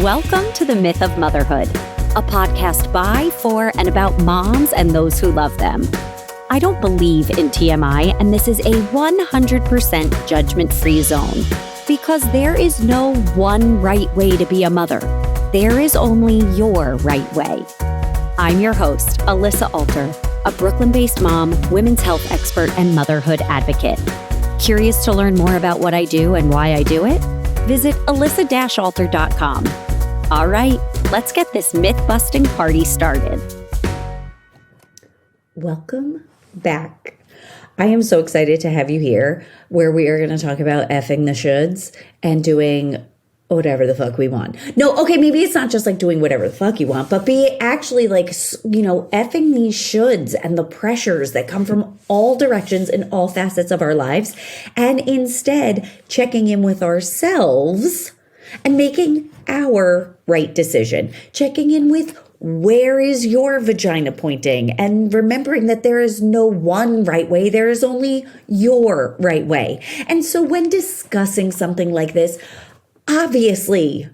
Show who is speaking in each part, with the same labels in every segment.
Speaker 1: Welcome to The Myth of Motherhood, a podcast by, for, and about moms and those who love them. I don't believe in TMI, and this is a 100% judgment-free zone because there is no one right way to be a mother. There is only your right way. I'm your host, Alyssa Alter, a Brooklyn-based mom, women's health expert, and motherhood advocate. Curious to learn more about what I do and why I do it? Visit alyssa-alter.com. All right, let's get this myth-busting party started.
Speaker 2: Welcome back. I am so excited to have you here, where we are going to talk about effing the shoulds and doing whatever the fuck we want. No, okay, maybe it's not just like doing whatever the fuck you want, but be actually like, effing these shoulds and the pressures that come from all directions in all facets of our lives, and instead checking in with ourselves and making our right decision, checking in with where is your vagina pointing, and remembering that there is no one right way, there is only your right way. And so when discussing something like this, obviously,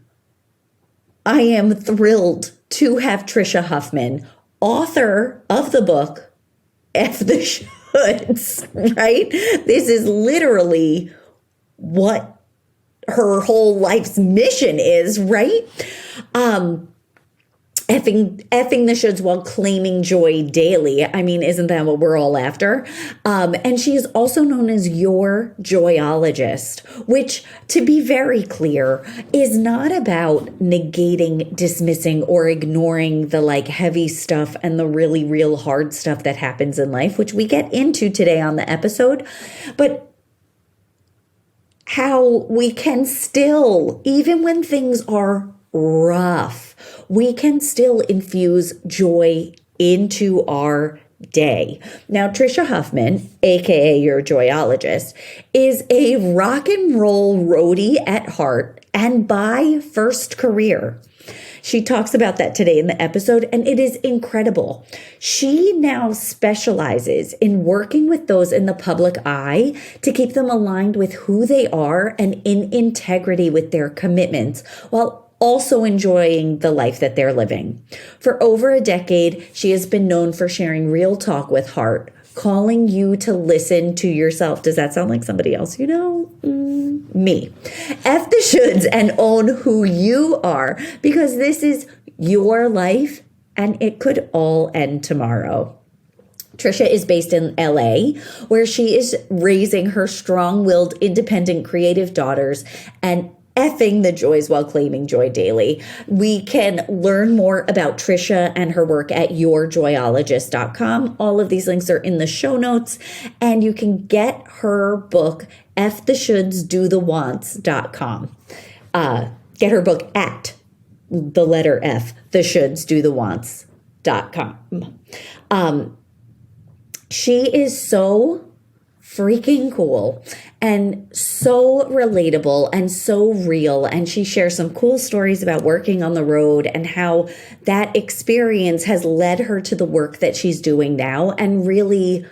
Speaker 2: I am thrilled to have Tricia Huffman, author of the book, F the Shoulds, right? This is literally what her whole life's mission is, right? Effing the shoulds while claiming joy daily. I mean, isn't that what we're all after? And she is also known as Your Joyologist, which, to be very clear, is not about negating, dismissing, or ignoring the like heavy stuff and the really real hard stuff that happens in life, which we get into today on the episode, but how we can still, even when things are rough, we can still infuse joy into our day. Now, Tricia Huffman, aka Your Joyologist, is a rock and roll roadie at heart and by first career. She talks about that today in the episode, and it is incredible. She now specializes in working with those in the public eye to keep them aligned with who they are and in integrity with their commitments, while also enjoying the life that they're living. For over a decade, she has been known for sharing real talk with heart, calling you to listen to yourself. Does that sound like somebody else? Me. F the shoulds and own who you are, because this is your life and it could all end tomorrow. Tricia is based in LA, where she is raising her strong-willed, independent, creative daughters and effing the joys while claiming joy daily. We can learn more about Tricia and her work at yourjoyologist.com. All of these links are in the show notes, and you can get her book, F the shoulds, do the wants.com. Get her book at the letter F, the shoulds, do the wants.com. She is so freaking cool and so relatable and so real. And she shares some cool stories about working on the road and how that experience has led her to the work that she's doing now, and really,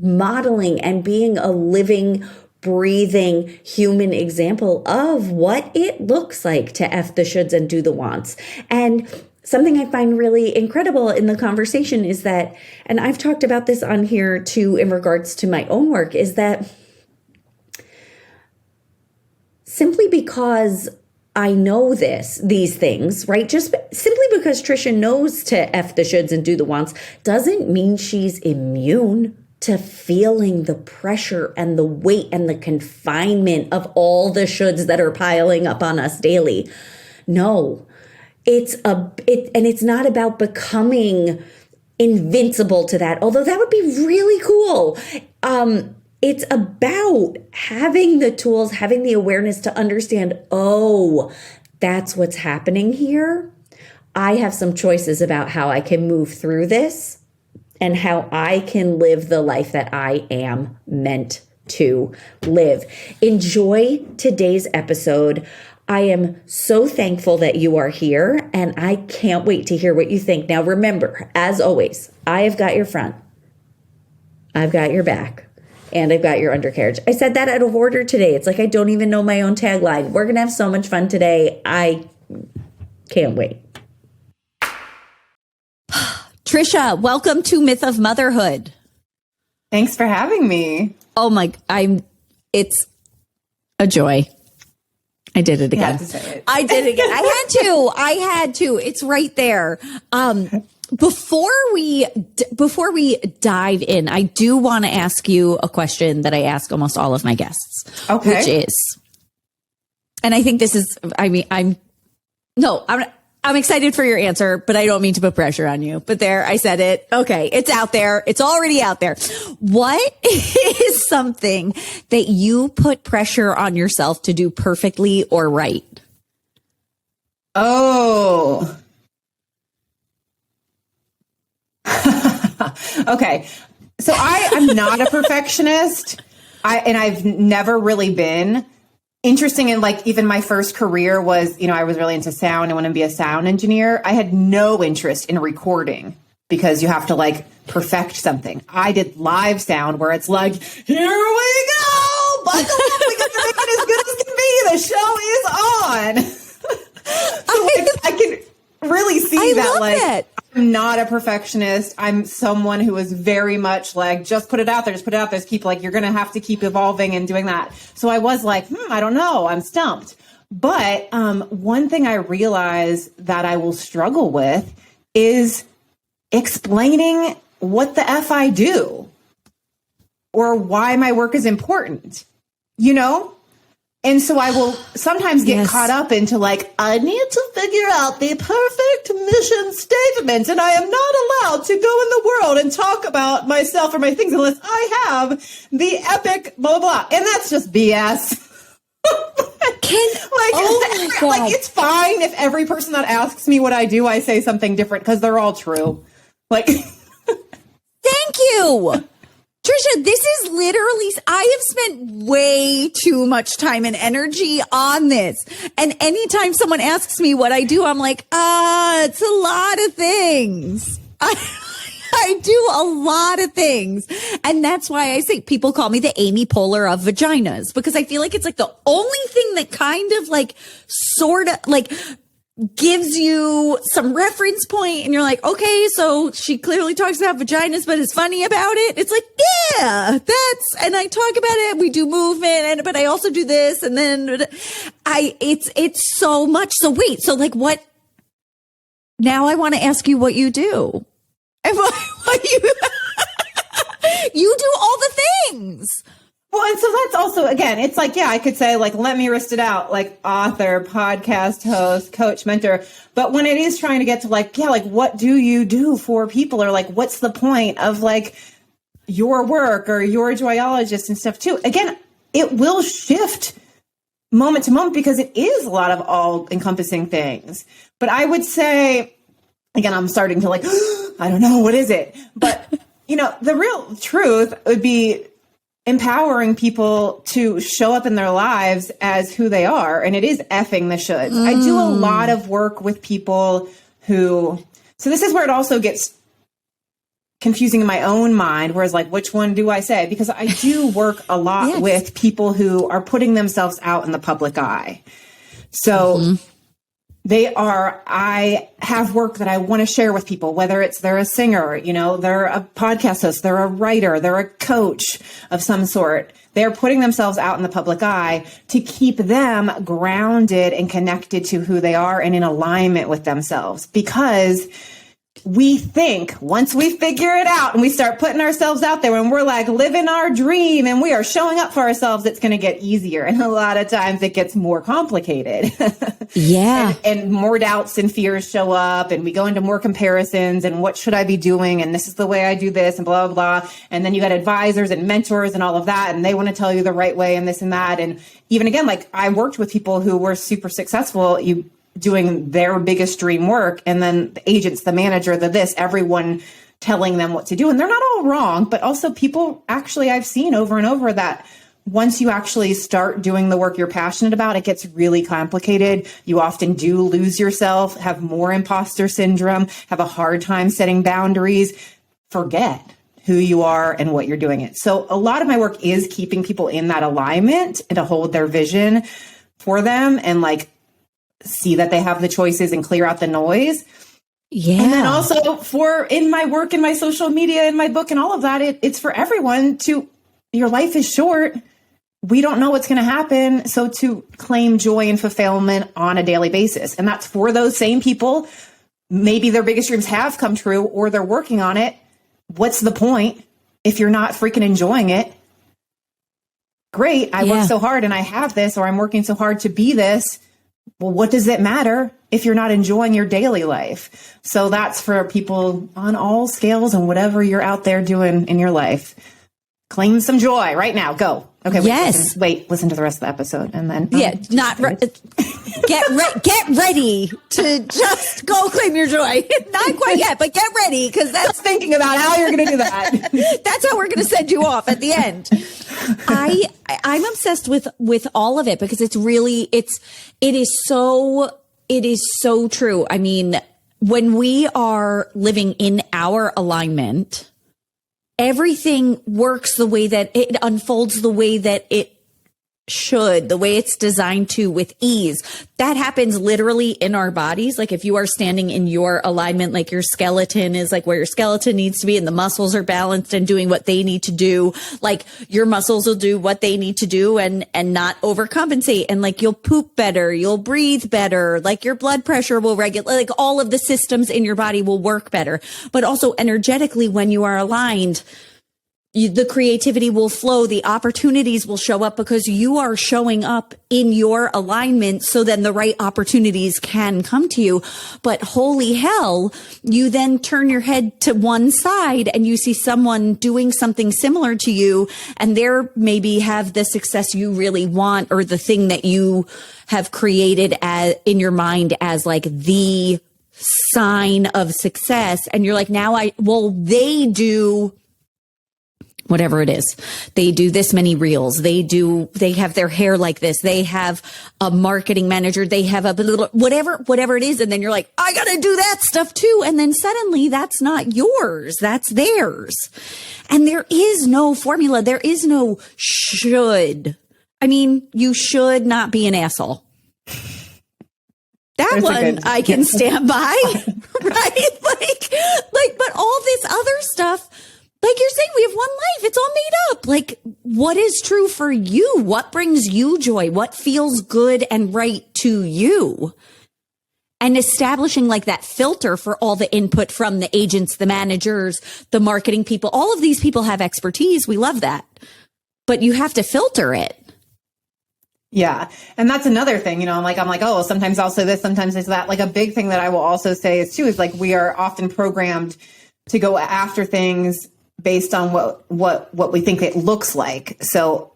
Speaker 2: modeling and being a living, breathing human example of what it looks like to F the shoulds and do the wants. And something I find really incredible in the conversation is that, and I've talked about this on here too in regards to my own work, is that simply because I know these things, right? Just simply because Tricia knows to F the shoulds and do the wants doesn't mean she's immune to feeling the pressure and the weight and the confinement of all the shoulds that are piling up on us daily. No. It's not about becoming invincible to that, although that would be really cool. It's about having the tools, having the awareness to understand, oh, that's what's happening here. I have some choices about how I can move through this and how I can live the life that I am meant to live. Enjoy today's episode. I am so thankful that you are here, and I can't wait to hear what you think. Now, remember, as always, I have got your front. I've got your back. and I've got your undercarriage. I said that out of order today. It's like I don't even know my own tagline. We're going to have so much fun today. I can't wait.
Speaker 1: Tricia, welcome to Myth of Motherhood.
Speaker 3: Thanks for having me.
Speaker 1: Oh my, it's a joy. I did it again. I did it again. I had to. It's right there. Before we dive in, I do want to ask you a question that I ask almost all of my guests.
Speaker 3: Okay.
Speaker 1: Which is, and I think this is, I'm excited for your answer, but I don't mean to put pressure on you. But there, I said it. Okay, it's out there. It's already out there. What is something that you put pressure on yourself to do perfectly or right?
Speaker 3: Oh. Okay. So I'm not a perfectionist. I've never really been. Interesting. And like even my first career was, I was really into sound. I want to be a sound engineer. I had no interest in recording because you have to like perfect something. I did live sound where it's like, here we go. Buckle up. We got to make it as good as can be. The show is on. So like, I can really see that. Like, I'm not a perfectionist. I'm someone who is very much like, just put it out there. Just put it out there. There's people like, you're going to have to keep evolving and doing that. So I was like, I don't know. I'm stumped. But one thing I realize that I will struggle with is explaining what the F I do or why my work is important, And so I will sometimes get caught up into like, I need to figure out the perfect mission statement, and I am not allowed to go in the world and talk about myself or my things unless I have the epic blah, blah, blah. And that's just BS. Like, it's fine if every person that asks me what I do, I say something different because they're all true. Like,
Speaker 1: thank you. Tricia, this is literally, I have spent way too much time and energy on this. And anytime someone asks me what I do, I'm like, it's a lot of things. I do a lot of things. And that's why I say people call me the Amy Poehler of vaginas, because I feel like it's like the only thing that kind of like sort of like gives you some reference point and you're like, okay, so she clearly talks about vaginas, but is funny about it. It's like, yeah, and I talk about it. We do movement, but I also do this. And then it's so much. So wait, so like what, now I want to ask you what you do. And what you do all the things.
Speaker 3: Well, and so that's also, again, it's like, I could say like, let me list it out, like author, podcast host, coach, mentor. But when it is trying to get to like, like what do you do for people, or like, what's the point of like your work or your joyologist and stuff too? Again, it will shift moment to moment because it is a lot of all encompassing things. But I would say, again, I'm starting to like, I don't know, what is it? But, the real truth would be empowering people to show up in their lives as who they are. And it is effing the shoulds. I do a lot of work with people who, so this is where it also gets confusing in my own mind, whereas like, which one do I say? Because I do work a lot with people who are putting themselves out in the public eye. So I have work that I want to share with people, whether it's they're a singer, they're a podcast host, they're a writer, they're a coach of some sort. They're putting themselves out in the public eye to keep them grounded and connected to who they are and in alignment with themselves. Because we think once we figure it out and we start putting ourselves out there and we're like living our dream and we are showing up for ourselves, it's going to get easier. And a lot of times it gets more complicated.
Speaker 1: Yeah.
Speaker 3: and more doubts and fears show up and we go into more comparisons and what should I be doing? And this is the way I do this and blah, blah, blah. And then you got advisors and mentors and all of that. And they want to tell you the right way and this and that. And even again, like I worked with people who were super successful, doing their biggest dream work, and then the agents, the manager, everyone telling them what to do. And they're not all wrong, but also people actually I've seen over and over that once you actually start doing the work you're passionate about, it gets really complicated. You often do lose yourself, have more imposter syndrome, have a hard time setting boundaries, forget. who you are and what you're doing it. So a lot of my work is keeping people in that alignment and to hold their vision for them and like see that they have the choices and clear out the noise.
Speaker 1: Yeah.
Speaker 3: And then also for in my work, in my social media, in my book and all of that, it's for everyone to, your life is short. We don't know what's going to happen. So to claim joy and fulfillment on a daily basis. And that's for those same people. Maybe their biggest dreams have come true or they're working on it. What's the point if you're not freaking enjoying it? Great. I work so hard and I have this, or I'm working so hard to be this. Well, what does it matter if you're not enjoying your daily life? So that's for people on all scales and whatever you're out there doing in your life. Claim some joy right now. Go. Okay. Listen to the rest of the episode and then.
Speaker 1: Get ready to just go claim your joy. Not quite yet, but get ready because that's
Speaker 3: thinking about how you're going to do that.
Speaker 1: That's how we're going to send you off at the end. I'm obsessed with all of it because it is so true. I mean, when we are living in our alignment, everything works the way that it unfolds, the way that it should, the way it's designed to, with ease. That happens literally in our bodies. Like if you are standing in your alignment, like your skeleton is like where your skeleton needs to be and the muscles are balanced and doing what they need to do. Like your muscles will do what they need to do and not overcompensate. And like you'll poop better, you'll breathe better, like your blood pressure will regulate, like all of the systems in your body will work better. But also energetically, when you are aligned, the creativity will flow, the opportunities will show up because you are showing up in your alignment. So then the right opportunities can come to you. But holy hell, you then turn your head to one side and you see someone doing something similar to you and they're maybe have the success you really want or the thing that you have created in your mind as like the sign of success. And you're like, they do whatever it is. They do this many reels. They have their hair like this. They have a marketing manager. They have a little, whatever it is. And then you're like, I got to do that stuff too. And then suddenly that's not yours. That's theirs. And there is no formula. There is no should. I mean, you should not be an asshole. That one I can stand by, right? Like, but all this other stuff, like you're saying, we have one life. It's all made up. Like, what is true for you? What brings you joy? What feels good and right to you? And establishing like that filter for all the input from the agents, the managers, the marketing people. All of these people have expertise. We love that. But you have to filter it.
Speaker 3: Yeah. And that's another thing, I'm like, oh, well, sometimes I'll say this, sometimes it's that. Like a big thing that I will also say is like, we are often programmed to go after things based on what we think it looks like. So,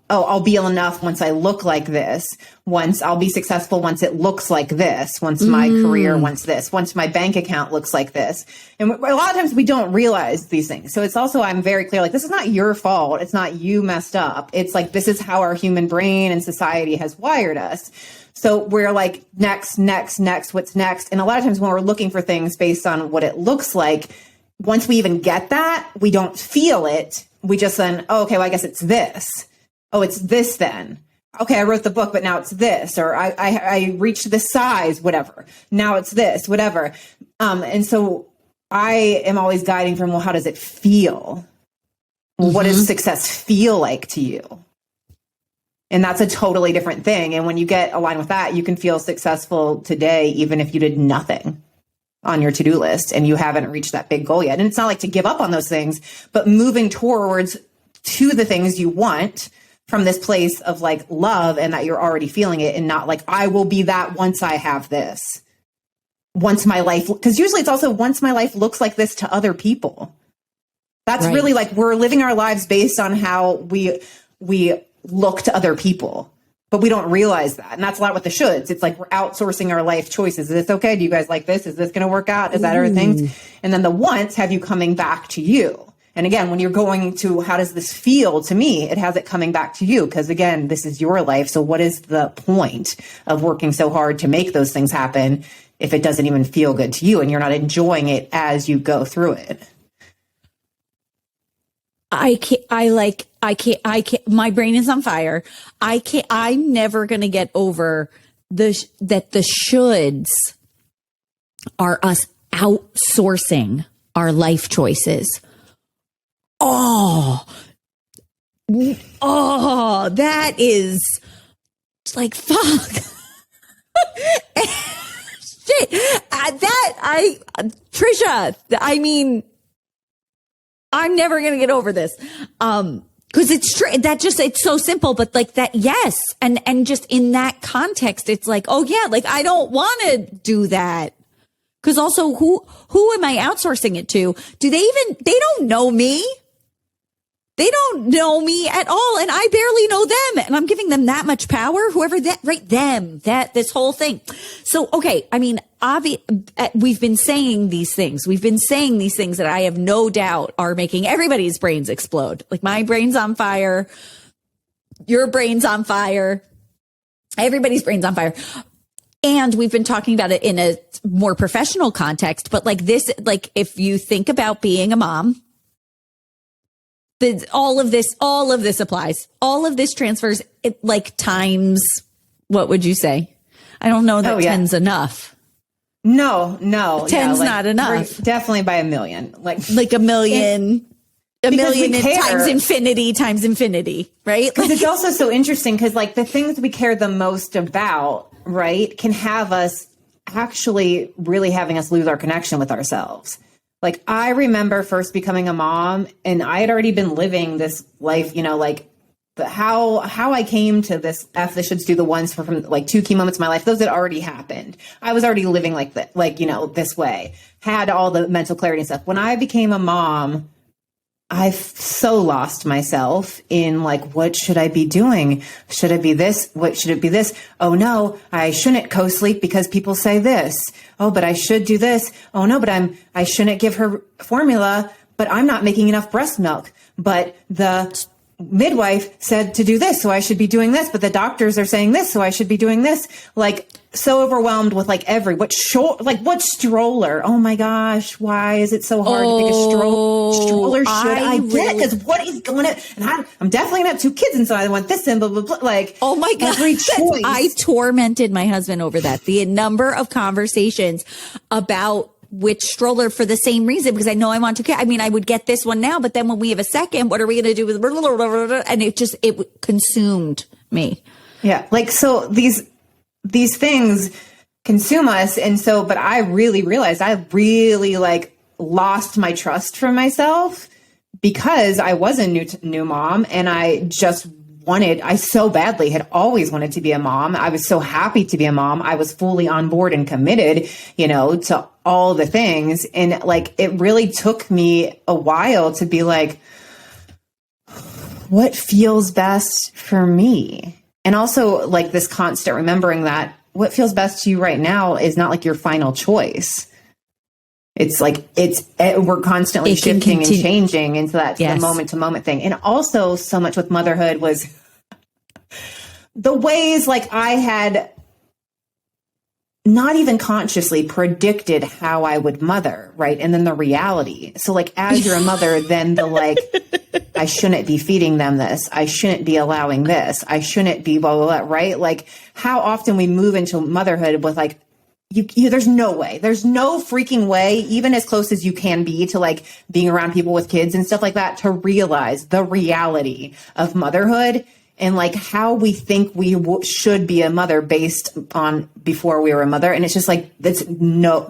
Speaker 3: I'll be enough once I look like this, once I'll be successful, once it looks like this, once my career, once my bank account looks like this. And a lot of times we don't realize these things. So it's also, I'm very clear, like, this is not your fault. It's not you messed up. It's like, this is how our human brain and society has wired us. So we're like, next, what's next? And a lot of times when we're looking for things based on what it looks like, once we even get that, we don't feel it. We just then, oh, okay, well, I guess it's this. Oh, it's this then. Okay, I wrote the book, but now it's this. Or I reached this size, whatever. Now it's this, whatever. And so I am always guiding from, well, how does it feel? Well, what does success feel like to you? And that's a totally different thing. And when you get aligned with that, you can feel successful today, even if you did nothing on your to-do list and you haven't reached that big goal yet. And it's not like to give up on those things, but moving towards to the things you want from this place of like love and that you're already feeling it and not like, I will be that once I have this. Once my life, because usually it's also once my life looks like this to other people. That's right. Really like we're living our lives based on how we look to other people. But we don't realize that. And that's a lot with the shoulds. It's like we're outsourcing our life choices. Is this okay? Do you guys like this? Is this going to work out? Is that everything? And then the wants have you coming back to you. And again, when you're going to how does this feel to me, it has it coming back to you. Because again, this is your life. So what is the point of working so hard to make those things happen if it doesn't even feel good to you and you're not enjoying it as you go through it?
Speaker 1: my brain is on fire. I'm never going to get over that the shoulds are us outsourcing our life choices. Oh, that is like, fuck. Shit. Tricia, I mean, I'm never going to get over this. Cause it's true. It's so simple, but like that, yes. And just in that context, it's like, oh yeah, like I don't want to do that. Cause also who am I outsourcing it to? They don't know me. They don't know me at all. And I barely know them. And I'm giving them that much power, whoever that, right? This whole thing. So, okay. I mean, we've been saying these things. We've been saying these things that I have no doubt are making everybody's brains explode. Like my brain's on fire. Your brain's on fire. Everybody's brain's on fire. And we've been talking about it in a more professional context, but like this, like if you think about being a mom, all of this applies. All of this transfers it like times, what would you say? I don't know that 10's enough.
Speaker 3: No.
Speaker 1: 10's not enough.
Speaker 3: Definitely by a million. Like
Speaker 1: a million. A million times infinity, right?
Speaker 3: Because it's also so interesting because like the things we care the most about, right, can have us actually really having us lose our connection with ourselves. Like I remember first becoming a mom and I had already been living this life, you know, like how I came to this this should do the ones from like 2 key moments in my life. Those had already happened. I was already living like that, like, you know, this way, had all the mental clarity and stuff. When I became a mom, I've so lost myself in like, what should I be doing? Should it be this? What should it be this? Oh no, I shouldn't co-sleep because people say this. Oh, but I should do this. Oh no, but I shouldn't give her formula, but I'm not making enough breast milk. But the midwife said to do this, so I should be doing this. But the doctors are saying this, so I should be doing this. Like so overwhelmed with like what stroller? Oh my gosh, why is it so hard to pick a stroller? Should I get? Because what is going to? And I'm definitely gonna have 2 kids, and so I want this and blah blah blah. Like
Speaker 1: oh my god,
Speaker 3: every choice.
Speaker 1: I tormented my husband over that. The number of conversations about which stroller for the same reason, because I know I want to. I mean, I would get this one now, but then when we have a second, what are we going to do with blah, blah, blah, blah, blah, and it consumed me.
Speaker 3: Yeah, like so these things consume us, and so. But I really realized I really like lost my trust for myself because I was a new mom, and I so badly had always wanted to be a mom. I was so happy to be a mom. I was fully on board and committed, you know, to all the things. And like, it really took me a while to be like, what feels best for me? And also like this constant remembering that what feels best to you right now is not like your final choice. It's like, we're constantly shifting and changing into that the moment to moment thing. And also so much with motherhood was the ways like I had not even consciously predicted how I would mother. Right. And then the reality. So like, as you're a mother, then the like, I shouldn't be feeding them this. I shouldn't be allowing this. I shouldn't be blah, blah, blah. Right. Like how often we move into motherhood with like, there's no way. There's no freaking way, even as close as you can be to like being around people with kids and stuff like that, to realize the reality of motherhood and like how we think we should be a mother based on before we were a mother. And it's just like, there's no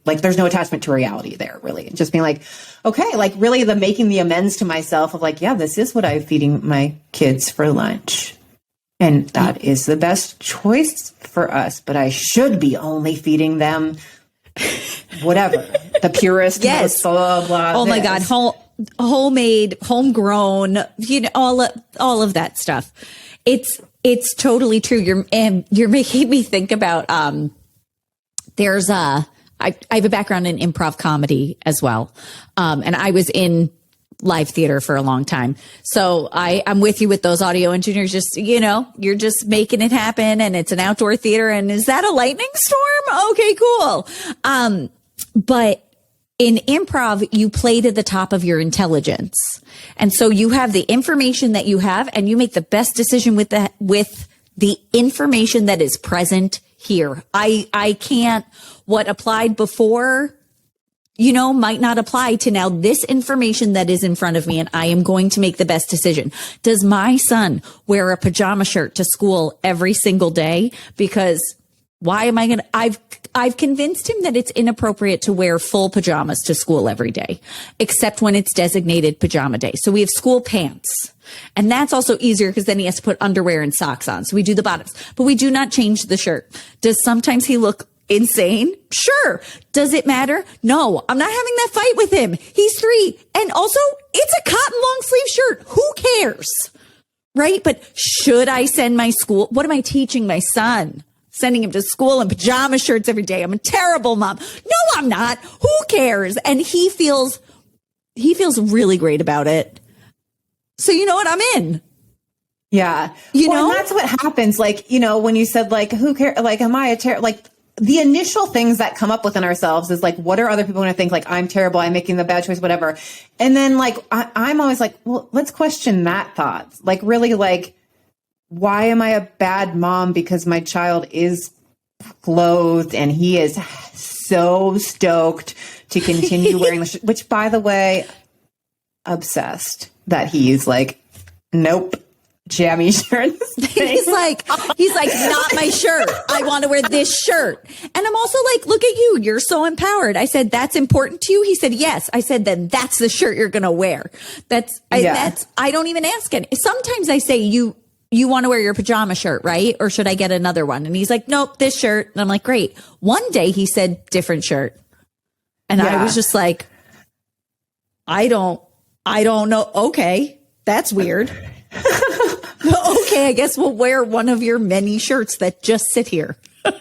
Speaker 3: attachment to reality there, really. Just being like, okay, like really making the amends to myself of like, yeah, this is what I'm feeding my kids for lunch. And that is the best choice for us, but I should be only feeding them whatever, the purest, most blah, blah,
Speaker 1: oh my God, homemade, homegrown, you know, all of that stuff. It's totally true. You're making me think about, I have a background in improv comedy as well. And I was in live theater for a long time. So I'm with you with those audio engineers. Just, you know, you're just making it happen and it's an outdoor theater. And is that a lightning storm? Okay, cool. But in improv, you play to the top of your intelligence. And so you have the information that you have and you make the best decision with the information that is present here. I can't, what applied before, might not apply to now this information that is in front of me, and I am going to make the best decision. Does my son wear a pajama shirt to school every single day? Because why am I going to, I've convinced him that it's inappropriate to wear full pajamas to school every day, except when it's designated pajama day. So we have school pants. And that's also easier because then he has to put underwear and socks on. So we do the bottoms, but we do not change the shirt. Does sometimes he look insane? Sure. Does it matter? No, I'm not having that fight with him. He's 3. And also it's a cotton long sleeve shirt. Who cares? Right? But should I send my school? What am I teaching my son? Sending him to school in pajama shirts every day. I'm a terrible mom. No, I'm not. Who cares? And he feels really great about it. So you know what? I'm in.
Speaker 3: Yeah. And that's what happens. Like, when you said like, who cares? Like, am I a terrible, like the initial things that come up within ourselves is like, what are other people going to think? Like, I'm terrible. I'm making the bad choice, whatever. And then like, I'm always like, well, let's question that thought. Like really like, why am I a bad mom? Because my child is clothed and he is so stoked to continue wearing the shirt, which by the way, obsessed that he's like, nope, jammy shirts.
Speaker 1: He's like, not my shirt. I want to wear this shirt. And I'm also like, look at you. You're so empowered. I said, that's important to you. He said, yes. I said, then that's the shirt you're going to wear. I don't even ask it. Sometimes I say, you want to wear your pajama shirt, right? Or should I get another one? And he's like, nope, this shirt. And I'm like, great. One day he said different shirt. And I was just like, I don't know. Okay. That's weird. Okay. I guess we'll wear one of your many shirts that just sit here.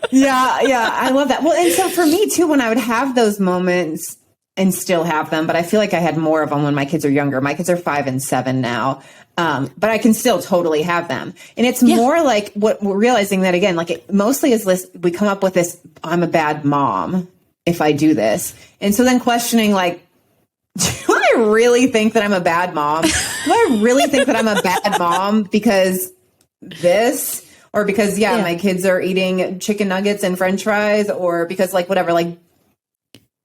Speaker 3: Yeah. I love that. Well, and so for me too, when I would have those moments and still have them, but I feel like I had more of them when my kids are younger. My kids are 5 and 7 now. But I can still totally have them. And it's more like what we're realizing that again, like it mostly is this, we come up with this, I'm a bad mom if I do this. And so then questioning like, do I really think that I'm a bad mom? Do I really think that I'm a bad mom because this, or because, my kids are eating chicken nuggets and French fries, or because like, whatever, like,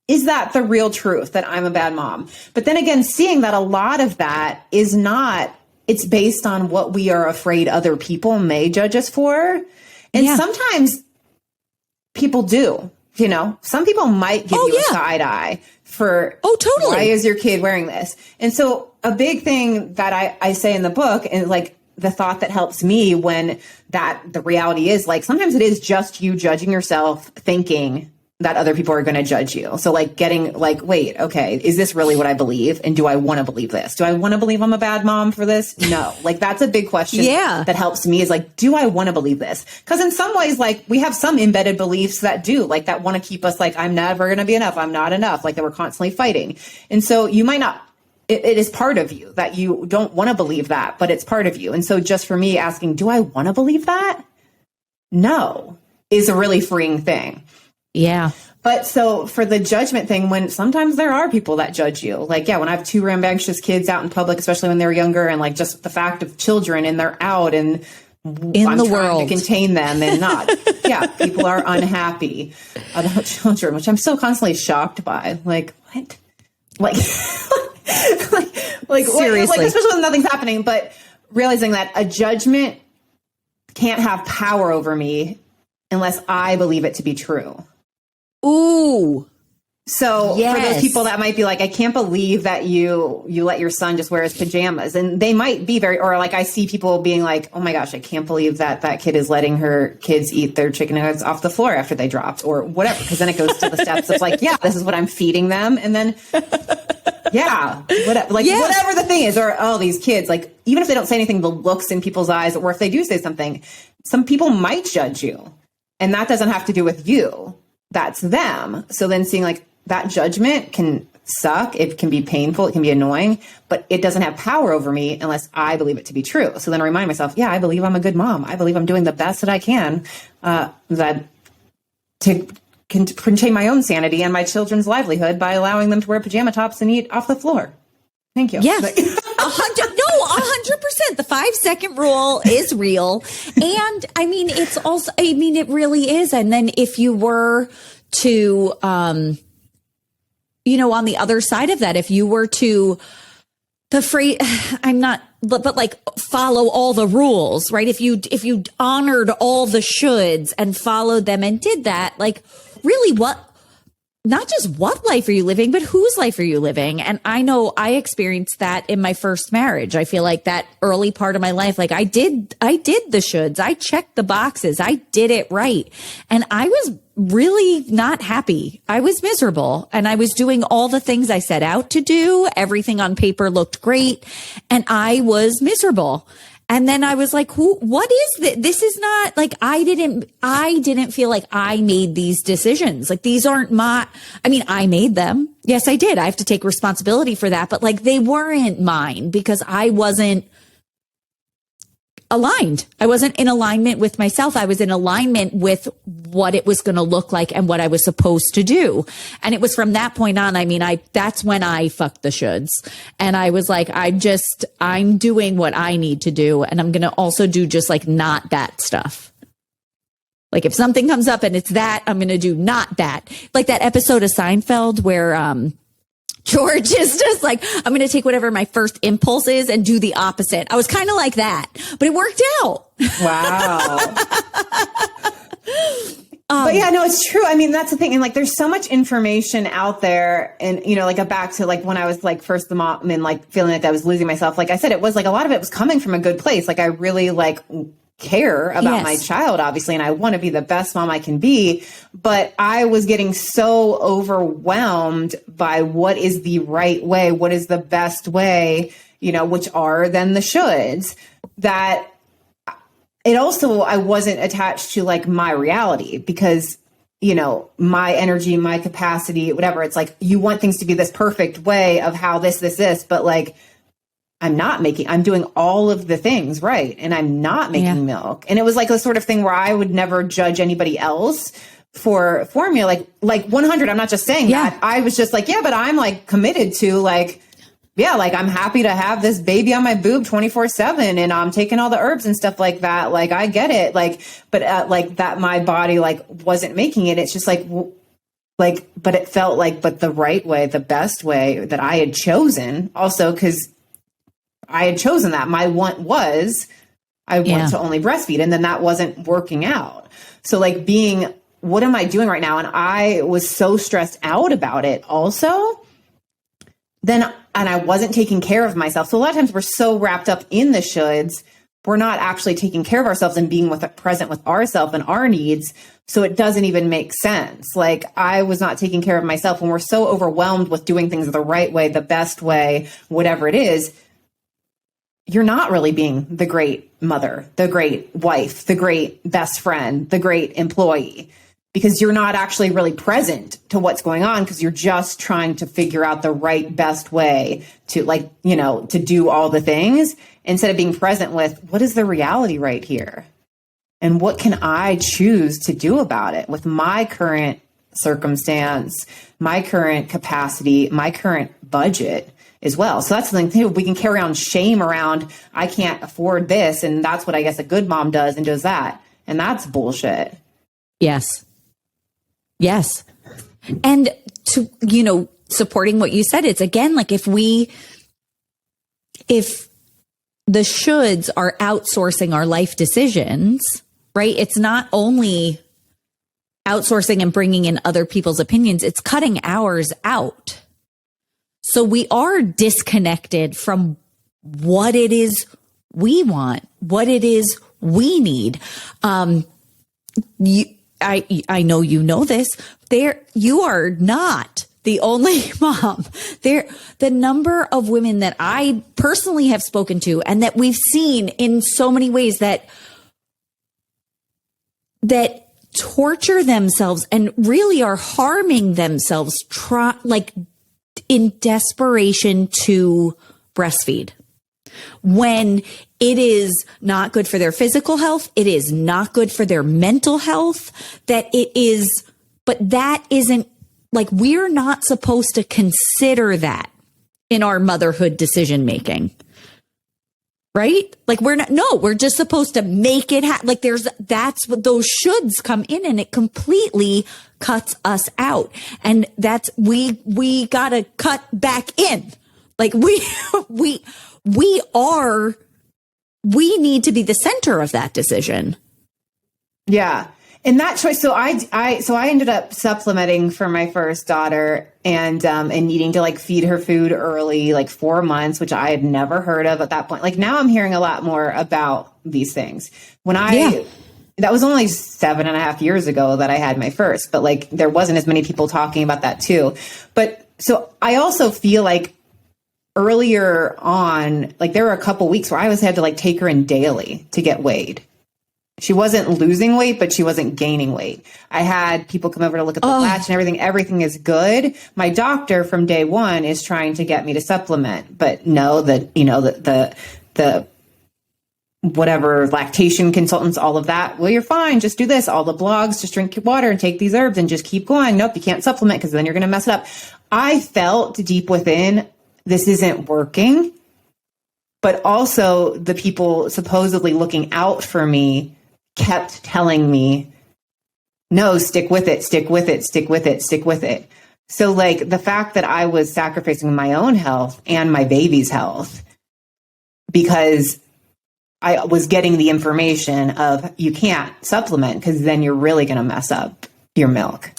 Speaker 3: is that the real truth that I'm a bad mom? But then again, seeing that a lot of that is not, it's based on what we are afraid other people may judge us for. And sometimes people do, some people might give you a side eye for,
Speaker 1: totally.
Speaker 3: Why is your kid wearing this? And so a big thing that I say in the book, and like the thought that helps me when the reality is like, sometimes it is just you judging yourself, thinking that other people are going to judge you. So like getting like, wait, okay, is this really what I believe? And do I want to believe this? Do I want to believe I'm a bad mom for this? No. Like that's a big question that helps me is like, do I want to believe this? Because in some ways, like we have some embedded beliefs that do like that want to keep us like, I'm never going to be enough. I'm not enough. Like that we're constantly fighting. And so you might not, it is part of you that you don't want to believe that, but it's part of you. And so just for me asking, do I want to believe that? No, is a really freeing thing.
Speaker 1: Yeah.
Speaker 3: But so for the judgment thing, when sometimes there are people that judge you, like, when I have 2 rambunctious kids out in public, especially when they're younger, and like just the fact of children and they're out and I'm the world to contain them and not, people are unhappy about children, which I'm still constantly shocked by. Like, what? Like, like seriously, like, especially when nothing's happening, but realizing that a judgment can't have power over me unless I believe it to be true.
Speaker 1: Ooh.
Speaker 3: So for those people that might be like, I can't believe that you let your son just wear his pajamas, and they might be or like I see people being like, oh my gosh, I can't believe that kid is letting her kids eat their chicken nuggets off the floor after they dropped or whatever. Cause then it goes to the steps of like, this is what I'm feeding them. And then, whatever the thing is, or, these kids, like, even if they don't say anything, the looks in people's eyes, or if they do say something, some people might judge you, and that doesn't have to do with you. That's them. So then seeing like that judgment can suck. It can be painful. It can be annoying, but it doesn't have power over me unless I believe it to be true. So then I remind myself, I believe I'm a good mom. I believe I'm doing the best that I can, that to can contain my own sanity and my children's livelihood by allowing them to wear pajama tops and eat off the floor. Thank you.
Speaker 1: Yes. 100%. The 5-second rule is real. And I mean, it's also, I mean, it really is. And then if you were to, you know, on the other side of that, if you were to but like follow all the rules, right? If you honored all the shoulds and followed them and did that, like really not just what life are you living, but whose life are you living? And I know I experienced that in my first marriage. I feel like that early part of my life, like I did the shoulds. I checked the boxes. I did it right. And I was really not happy. I was miserable and I was doing all the things I set out to do. Everything on paper looked great and I was miserable. And then I was like, what is this? This is not like, I didn't feel like I made these decisions. Like these aren't I made them. Yes, I did. I have to take responsibility for that, but like they weren't mine because I wasn't aligned. I wasn't in alignment with myself. I was in alignment with what it was going to look like and what I was supposed to do. And it was from that point on, I mean, that's when I fucked the shoulds. And I was like, I'm doing what I need to do. And I'm going to also do just like not that stuff. Like if something comes up and it's that, I'm going to do not that. Like that episode of Seinfeld where, George is just like, I'm going to take whatever my first impulse is and do the opposite. I was kind of like that, but it worked out.
Speaker 3: Wow. But yeah, no, it's true. I mean, that's the thing. And like, there's so much information out there and, you know, like back to like when I was like first the mom and like feeling like I was losing myself. Like I said, it was like a lot of it was coming from a good place. Like I really like care about my child, obviously, and I want to be the best mom I can be. But I was getting so overwhelmed by what is the right way, what is the best way, you know, which are then the shoulds, that it also, I wasn't attached to like my reality because, you know, my energy, my capacity, whatever. It's like, you want things to be this perfect way of how this, but like, I'm doing all of the things right. And I'm not making milk. And it was like a sort of thing where I would never judge anybody else for formula. Like 100, I'm not just saying that. I was just like, yeah, but I'm like committed to like, yeah, like I'm happy to have this baby on my boob 24/7 and I'm taking all the herbs and stuff like that. Like I get it. Like, but like that my body like wasn't making it. It's just like, but it felt like, but the right way, the best way that I had chosen also, because I had chosen that. My want was, I want to only breastfeed. And then that wasn't working out. So like what am I doing right now? And I was so stressed out about it also. And I wasn't taking care of myself. So a lot of times we're so wrapped up in the shoulds, we're not actually taking care of ourselves and being present with ourselves and our needs. So it doesn't even make sense. Like I was not taking care of myself when we're so overwhelmed with doing things the right way, the best way, whatever it is. You're not really being the great mother, the great wife, the great best friend, the great employee, because you're not actually really present to what's going on because you're just trying to figure out the right best way to like, you know, to do all the things instead of being present with what is the reality right here? And what can I choose to do about it with my current circumstance, my current capacity, my current budget as well. So that's the thing too. We can carry on shame around, I can't afford this. And that's what I guess a good mom does and does that. And that's bullshit.
Speaker 1: Yes. Yes. And to, you know, supporting what you said, it's again, like if the shoulds are outsourcing our life decisions, right? It's not only outsourcing and bringing in other people's opinions, it's cutting ours out. So we are disconnected from what it is we want, what it is we need. I know you know this. You are not the only mom. The number of women that I personally have spoken to and that we've seen in so many ways that torture themselves and really are harming themselves, in desperation to breastfeed, when it is not good for their physical health, it is not good for their mental health, that it is But that isn't like, we're not supposed to consider that in our motherhood decision making. Right? Like we're just supposed to make it happen. Like that's what those shoulds come in, and it completely cuts us out. And that's, we gotta cut back in. Like we need to be the center of that decision.
Speaker 3: Yeah. And that choice, so I ended up supplementing for my first daughter and needing to like feed her food early, like 4 months, which I had never heard of at that point. Like now I'm hearing a lot more about these things. That was only 7.5 years ago that I had my first, but like there wasn't as many people talking about that too. But so I also feel like earlier on, like there were a couple weeks where I had to like take her in daily to get weighed. She wasn't losing weight, but she wasn't gaining weight. I had people come over to look at the latch and everything. Everything is good. My doctor from day one is trying to get me to supplement, but no, the whatever lactation consultants, all of that. Well, you're fine. Just do this. All the blogs, just drink your water and take these herbs and just keep going. Nope, you can't supplement because then you're going to mess it up. I felt deep within, this isn't working, but also the people supposedly looking out for me kept telling me, no, stick with it, stick with it, stick with it, stick with it. So like the fact that I was sacrificing my own health and my baby's health because I was getting the information of you can't supplement because then you're really going to mess up your milk.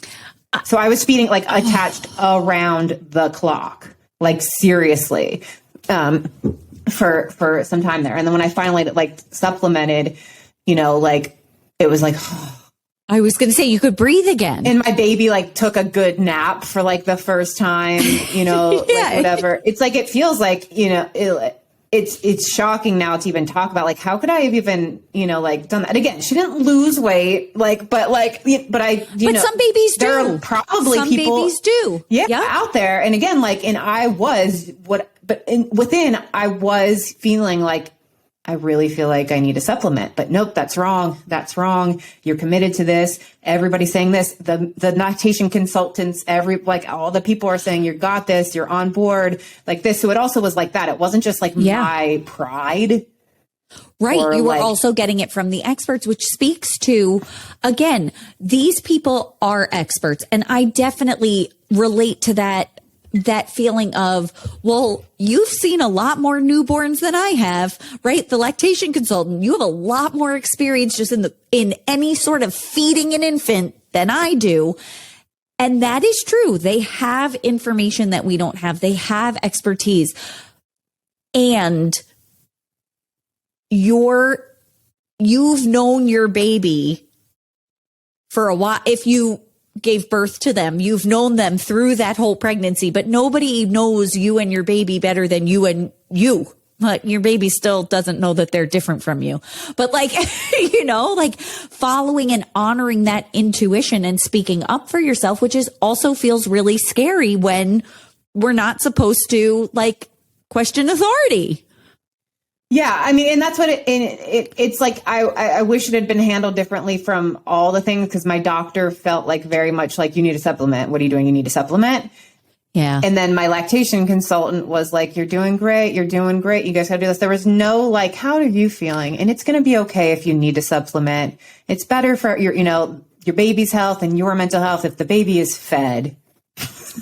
Speaker 3: So I was feeding like attached around the clock, like seriously, for some time there. And then when I finally like supplemented, like it was like,
Speaker 1: I was going to say you could breathe again.
Speaker 3: And my baby like took a good nap for like the first time,
Speaker 1: Yeah.
Speaker 3: like whatever. It's like, it feels like, it's shocking now to even talk about like, how could I have even, like done that? And again, she didn't lose weight, like, but
Speaker 1: some babies do.
Speaker 3: There are probably
Speaker 1: some
Speaker 3: people,
Speaker 1: babies do.
Speaker 3: out there. And again, like, and I was I was feeling like, I really feel like I need a supplement, but nope, that's wrong. That's wrong. You're committed to this. Everybody's saying this. The lactation consultants, all the people are saying, you got this, you're on board like this. So it also was like that. It wasn't just like my pride.
Speaker 1: Right. You were also getting it from the experts, which speaks to, again, these people are experts. And I definitely relate to that feeling of, well, you've seen a lot more newborns than I have, right? The lactation consultant, you have a lot more experience just in any sort of feeding an infant than I do. And that is true. They have information that we don't have. They have expertise. And you've known your baby for a while. If you gave birth to them, you've known them through that whole pregnancy, but nobody knows you and your baby better than you and you. But your baby still doesn't know that they're different from you. But like, like following and honoring that intuition and speaking up for yourself, which also feels really scary when we're not supposed to like question authority.
Speaker 3: Yeah, I mean, and that's what it's like. I wish it had been handled differently from all the things, because my doctor felt like very much like, you need a supplement. What are you doing? You need a supplement.
Speaker 1: Yeah.
Speaker 3: And then my lactation consultant was like, you're doing great. You're doing great. You guys got to do this. There was no like, how are you feeling? And it's going to be okay if you need to supplement. It's better for your baby's health and your mental health if the baby is fed.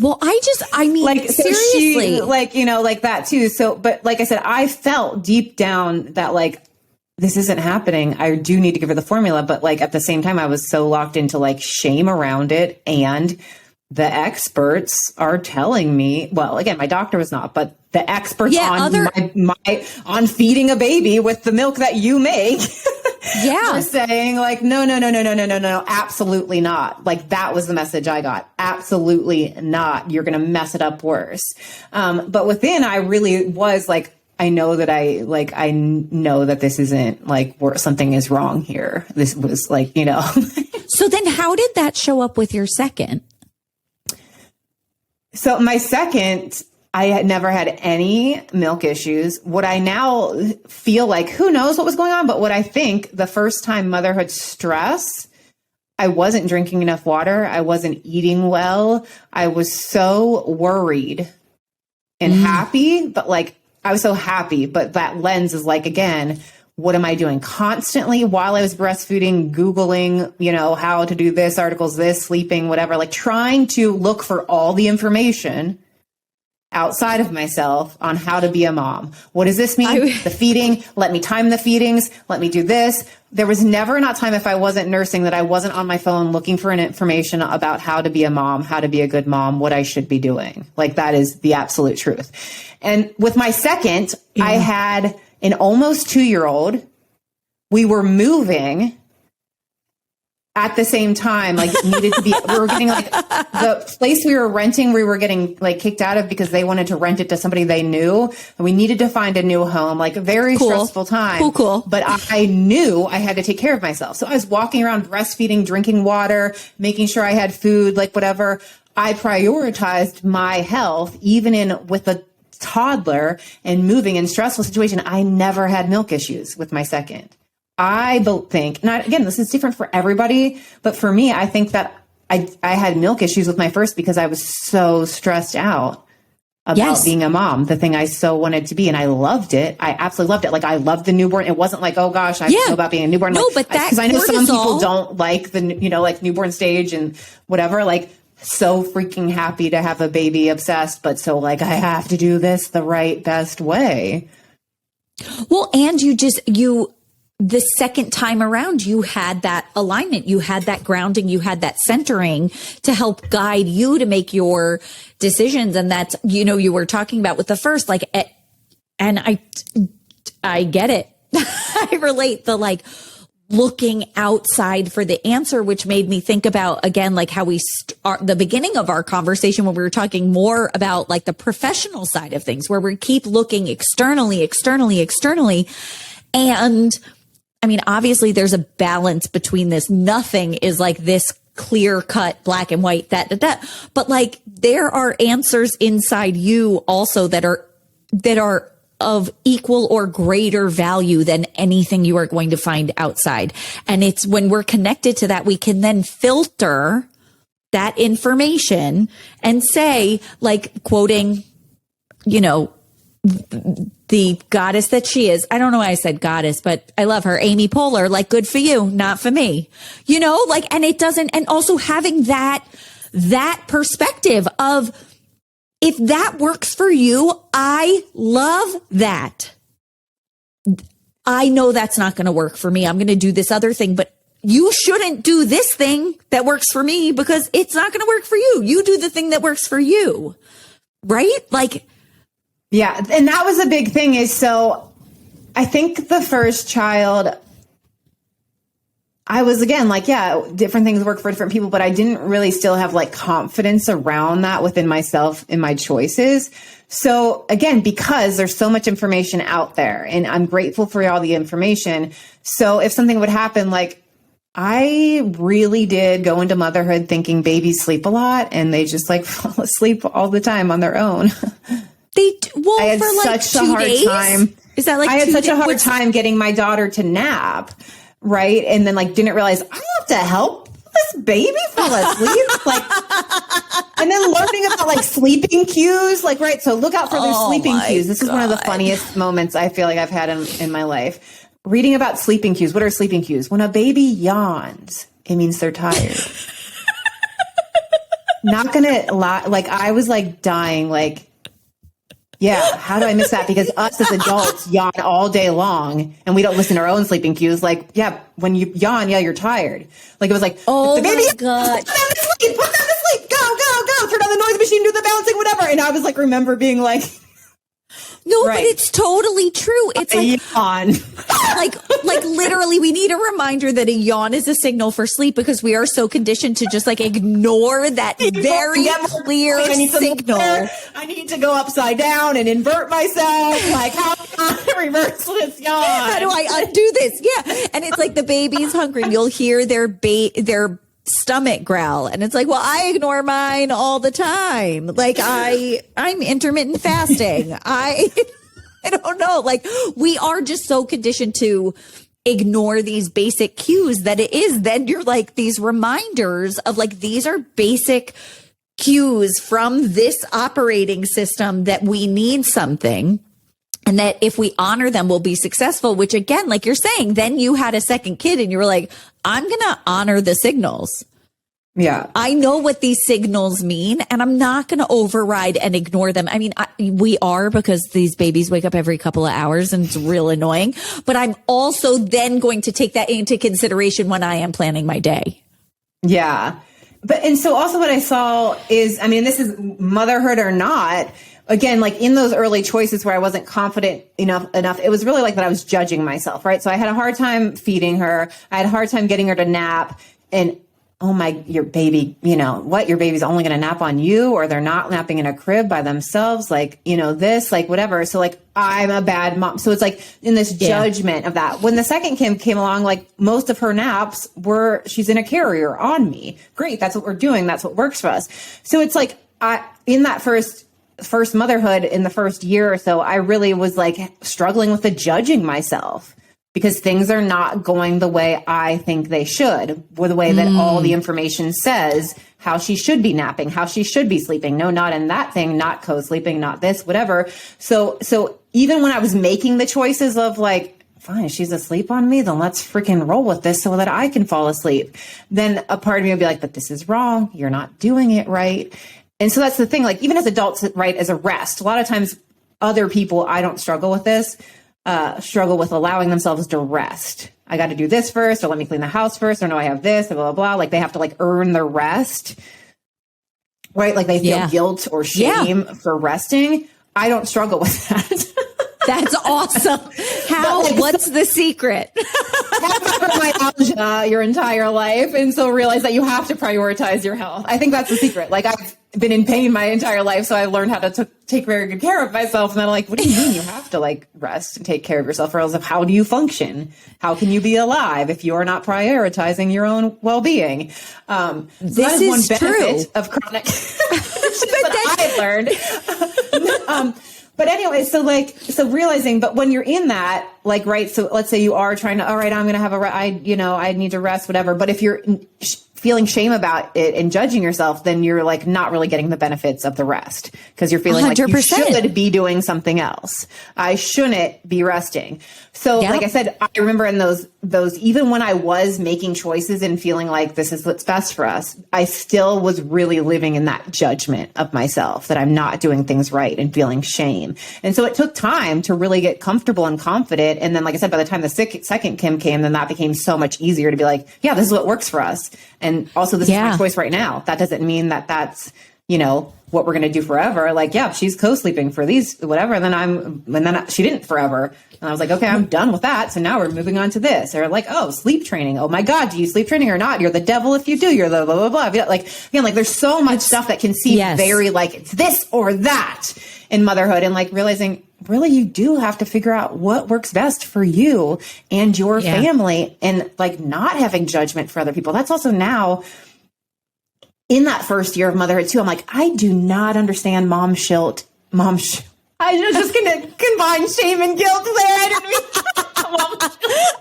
Speaker 1: Well, I mean,
Speaker 3: like, so
Speaker 1: seriously,
Speaker 3: she, like that too. So, but like I said, I felt deep down that like, this isn't happening. I do need to give her the formula. But like, at the same time, I was so locked into like shame around it. And the experts are telling me, well, again, my doctor was not, but the experts on feeding a baby with the milk that you make.
Speaker 1: Yeah.
Speaker 3: We're saying like, no, absolutely not. Like, that was the message I got. Absolutely not. You're going to mess it up worse. But within, I really was like, I know that I know that this isn't like something is wrong here. This was like,
Speaker 1: So then how did that show up with your second?
Speaker 3: So my second, I had never had any milk issues. What I now feel like, who knows what was going on, but what I think the first time motherhood stress I wasn't drinking enough water. I wasn't eating well. I was so worried and happy, but like, I was so happy, but that lens is like, again, what am I doing constantly while I was breastfeeding, Googling, how to do this, articles, this, sleeping, whatever, like trying to look for all the information outside of myself on how to be a mom. What does this mean? The feeding, let me time the feedings, let me do this. There was never not time if I wasn't nursing that I wasn't on my phone looking for an information about how to be a mom, how to be a good mom, what I should be doing. Like that is the absolute truth. And with my second, I had an almost 2-year-old. We were moving at the same time, like it needed to be, we were getting like the place we were renting, we were getting like kicked out of because they wanted to rent it to somebody they knew. And we needed to find a new home, like a very stressful time. Cool. But I knew I had to take care of myself. So I was walking around breastfeeding, drinking water, making sure I had food, like whatever. I prioritized my health, even with a toddler and moving in stressful situation. I never had milk issues with my second. I think, not again, this is different for everybody, but for me, I think that I had milk issues with my first because I was so stressed out about being a mom, the thing I so wanted to be. And I loved it. I absolutely loved it. Like I loved the newborn. It wasn't like, oh gosh, I know about being a newborn.
Speaker 1: No,
Speaker 3: like,
Speaker 1: but that,
Speaker 3: because I know some people don't like the, like newborn stage and whatever, like so freaking happy to have a baby, obsessed, but so like, I have to do this the right, best way.
Speaker 4: Well, and the second time around, you had that alignment, you had that grounding, you had that centering to help guide you to make your decisions. And that's, you were talking about with the first, like, and I get it. I relate the like looking outside for the answer, which made me think about, again, like how we the beginning of our conversation when we were talking more about like the professional side of things, where we keep looking externally. And I mean, obviously there's a balance between this. Nothing is like this clear cut, black and white, that, but like there are answers inside you also that are of equal or greater value than anything you are going to find outside. And it's when we're connected to that, we can then filter that information and say, like quoting, the goddess that she is. I don't know why I said goddess, but I love her. Amy Poehler, like, good for you, not for me. And it doesn't, and also having that perspective of, if that works for you, I love that. I know that's not going to work for me. I'm going to do this other thing, but you shouldn't do this thing that works for me because it's not going to work for you. You do the thing that works for you. Right? Like,
Speaker 3: yeah. And that was a big thing is, so I think the first child, I was again, like, yeah, different things work for different people, but I didn't really still have like confidence around that within myself in my choices. So again, because there's so much information out there and I'm grateful for all the information. So if something would happen, like I really did go into motherhood thinking babies sleep a lot and they just like fall asleep all the time on their own. I had
Speaker 4: for like
Speaker 3: such a hard time.
Speaker 4: Is that like
Speaker 3: I had such a hard time getting my daughter to nap, right? And then like didn't realize I have to help this baby fall asleep, like, and then learning about like sleeping cues, like, right? So look out for their sleeping cues. This is one of the funniest moments I feel like I've had in my life. Reading about sleeping cues. What are sleeping cues? When a baby yawns, it means they're tired. Not gonna lie, like I was like dying, like, yeah, how do I miss that? Because us as adults yawn all day long and we don't listen to our own sleeping cues. Like, yeah, when you yawn, yeah, you're tired. Like it was like,
Speaker 4: oh
Speaker 3: the baby,
Speaker 4: my God.
Speaker 3: Put them to sleep, put them to sleep, go, turn on the noise machine, do the balancing, whatever. And I was like, remember being like,
Speaker 4: no, right. But it's totally true. It's like
Speaker 3: yawn.
Speaker 4: like literally we need a reminder that a yawn is a signal for sleep because we are so conditioned to just like ignore that very clear signal.
Speaker 3: I need to go upside down and invert myself. Like how do I reverse this yawn?
Speaker 4: How do I undo this? Yeah. And it's like the baby's hungry. You'll hear their stomach growl. And it's like, well, I ignore mine all the time. Like I'm intermittent fasting. I don't know. Like we are just so conditioned to ignore these basic cues that it is, then you're like these reminders of like, these are basic cues from this operating system that we need something. And that if we honor them, we'll be successful, which again, like you're saying, then you had a second kid and you were like, I'm going to honor the signals.
Speaker 3: Yeah.
Speaker 4: I know what these signals mean and I'm not going to override and ignore them. I mean, we are, because these babies wake up every couple of hours and it's real annoying, but I'm also then going to take that into consideration when I am planning my day.
Speaker 3: Yeah. And so also what I saw is, I mean, this is motherhood or not. Again, like in those early choices where I wasn't confident enough, it was really like that I was judging myself, right? So I had a hard time feeding her. I had a hard time getting her to nap. And your baby, your baby's only going to nap on you, or they're not napping in a crib by themselves. Like, this, like whatever. So like, I'm a bad mom. So it's like in this judgment of that. When the second Kim came along, like most of her naps she's in a carrier on me. Great. That's what we're doing. That's what works for us. So it's like, in that first motherhood, in the first year or so, I really was like struggling with the judging myself, because things are not going the way I think they should, or the way that all the information says how she should be napping, how she should be sleeping. No, not in that thing, not co-sleeping, not this, whatever. So even when I was making the choices of like, fine, she's asleep on me, then let's freaking roll with this so that I can fall asleep. Then a part of me would be like, but this is wrong. You're not doing it right. And so that's the thing, like even as adults, right, as a rest, a lot of times other people, I don't struggle with this, struggle with allowing themselves to rest. I got to do this first, or let me clean the house first, or no, I have this, and blah, blah, blah. Like they have to like earn the rest, right? Like they feel guilt or shame for resting. I don't struggle with that.
Speaker 4: That's awesome. How?
Speaker 3: Like,
Speaker 4: what's the secret?
Speaker 3: Have fibromyalgia your entire life, and so realize that you have to prioritize your health. I think that's the secret. Like I've been in pain my entire life, so I learned how to take very good care of myself. And then I'm like, what do you mean you have to like rest and take care of yourself? Or else, how do you function? How can you be alive if you are not prioritizing your own well-being? So
Speaker 4: this is
Speaker 3: one benefit
Speaker 4: true
Speaker 3: of chronic that I learned. But anyway, so realizing, but when you're in that, like, right. So let's say you are trying to, all right, I'm going to have I need to rest, whatever. But if you're feeling shame about it and judging yourself, then you're like not really getting the benefits of the rest, because you're feeling 100%. Like you should be doing something else. I shouldn't be resting. So like I said, I remember in those, even when I was making choices and feeling like this is what's best for us, I still was really living in that judgment of myself that I'm not doing things right and feeling shame. And so it took time to really get comfortable and confident. And then, like I said, by the time the second Kim came, then that became so much easier to be like, yeah, this is what works for us. And also this is my choice right now. That doesn't mean that that's, what we're going to do forever. Like, yeah, she's co-sleeping for these, whatever. And then she didn't forever. And I was like, okay, I'm done with that. So now we're moving on to this. Or like, oh, sleep training. Oh my God, do you sleep training or not? You're the devil if you do. You're the blah, blah, blah. Like, again, like there's so much stuff that can seem very like it's this or that in motherhood. And like realizing really you do have to figure out what works best for you and your family, and like not having judgment for other people. That's also now in that first year of motherhood too. I'm like, I do not understand I was just going to combine shame and guilt there. I didn't mean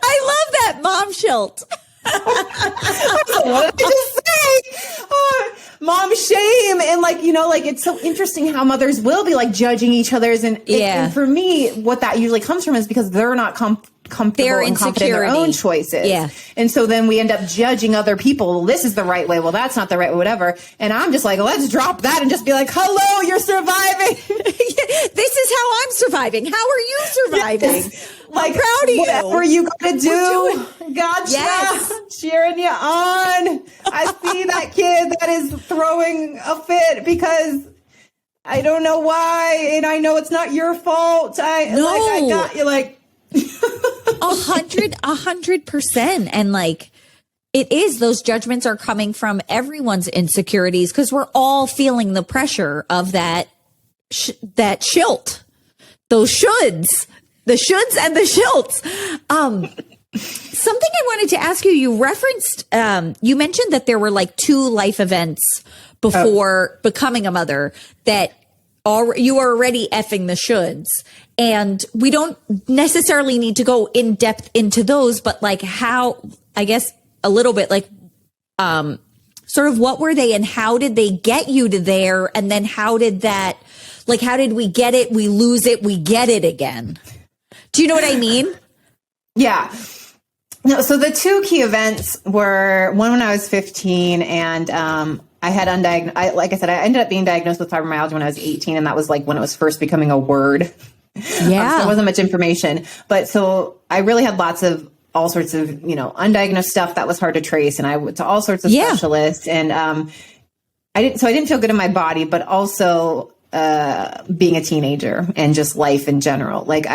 Speaker 4: I love that mom shilt.
Speaker 3: What did I just say? Mom shame. And like, like it's so interesting how mothers will be like judging each other's. And for me, what that usually comes from is because they're not comfortable and confident in their own choices. Yeah. And so then we end up judging other people. Well, this is the right way. Well, that's not the right way, whatever. And I'm just like, let's drop that and just be like, hello, you're surviving.
Speaker 4: This is how I'm surviving. How are you surviving?
Speaker 3: Yes. Like, I'm proud of you. Whatever you gotta do. Gotcha. Cheering you on. I see that kid that is throwing a fit because I don't know why. And I know it's not your fault. I got you, like,
Speaker 4: 100%. And like, it is, those judgments are coming from everyone's insecurities, because we're all feeling the pressure of that shilt, those shoulds, the shoulds and the shilts. Something I wanted to ask you referenced, you mentioned that there were like 2 life events before becoming a mother that you are already effing the shoulds. And we don't necessarily need to go in depth into those, but like how, I guess a little bit like, sort of what were they and how did they get you to there? And then how did we get it? We lose it. We get it again. Do you know what I mean?
Speaker 3: Yeah. No, so the two key events were one when I was 15 and, I had like I said, I ended up being diagnosed with fibromyalgia when I was 18. And that was like when it was first becoming a word.
Speaker 4: Yeah.
Speaker 3: So there wasn't much information, but so I really had all sorts of, undiagnosed stuff that was hard to trace. And I went to all sorts of specialists and, I didn't feel good in my body, but also, being a teenager and just life in general. Like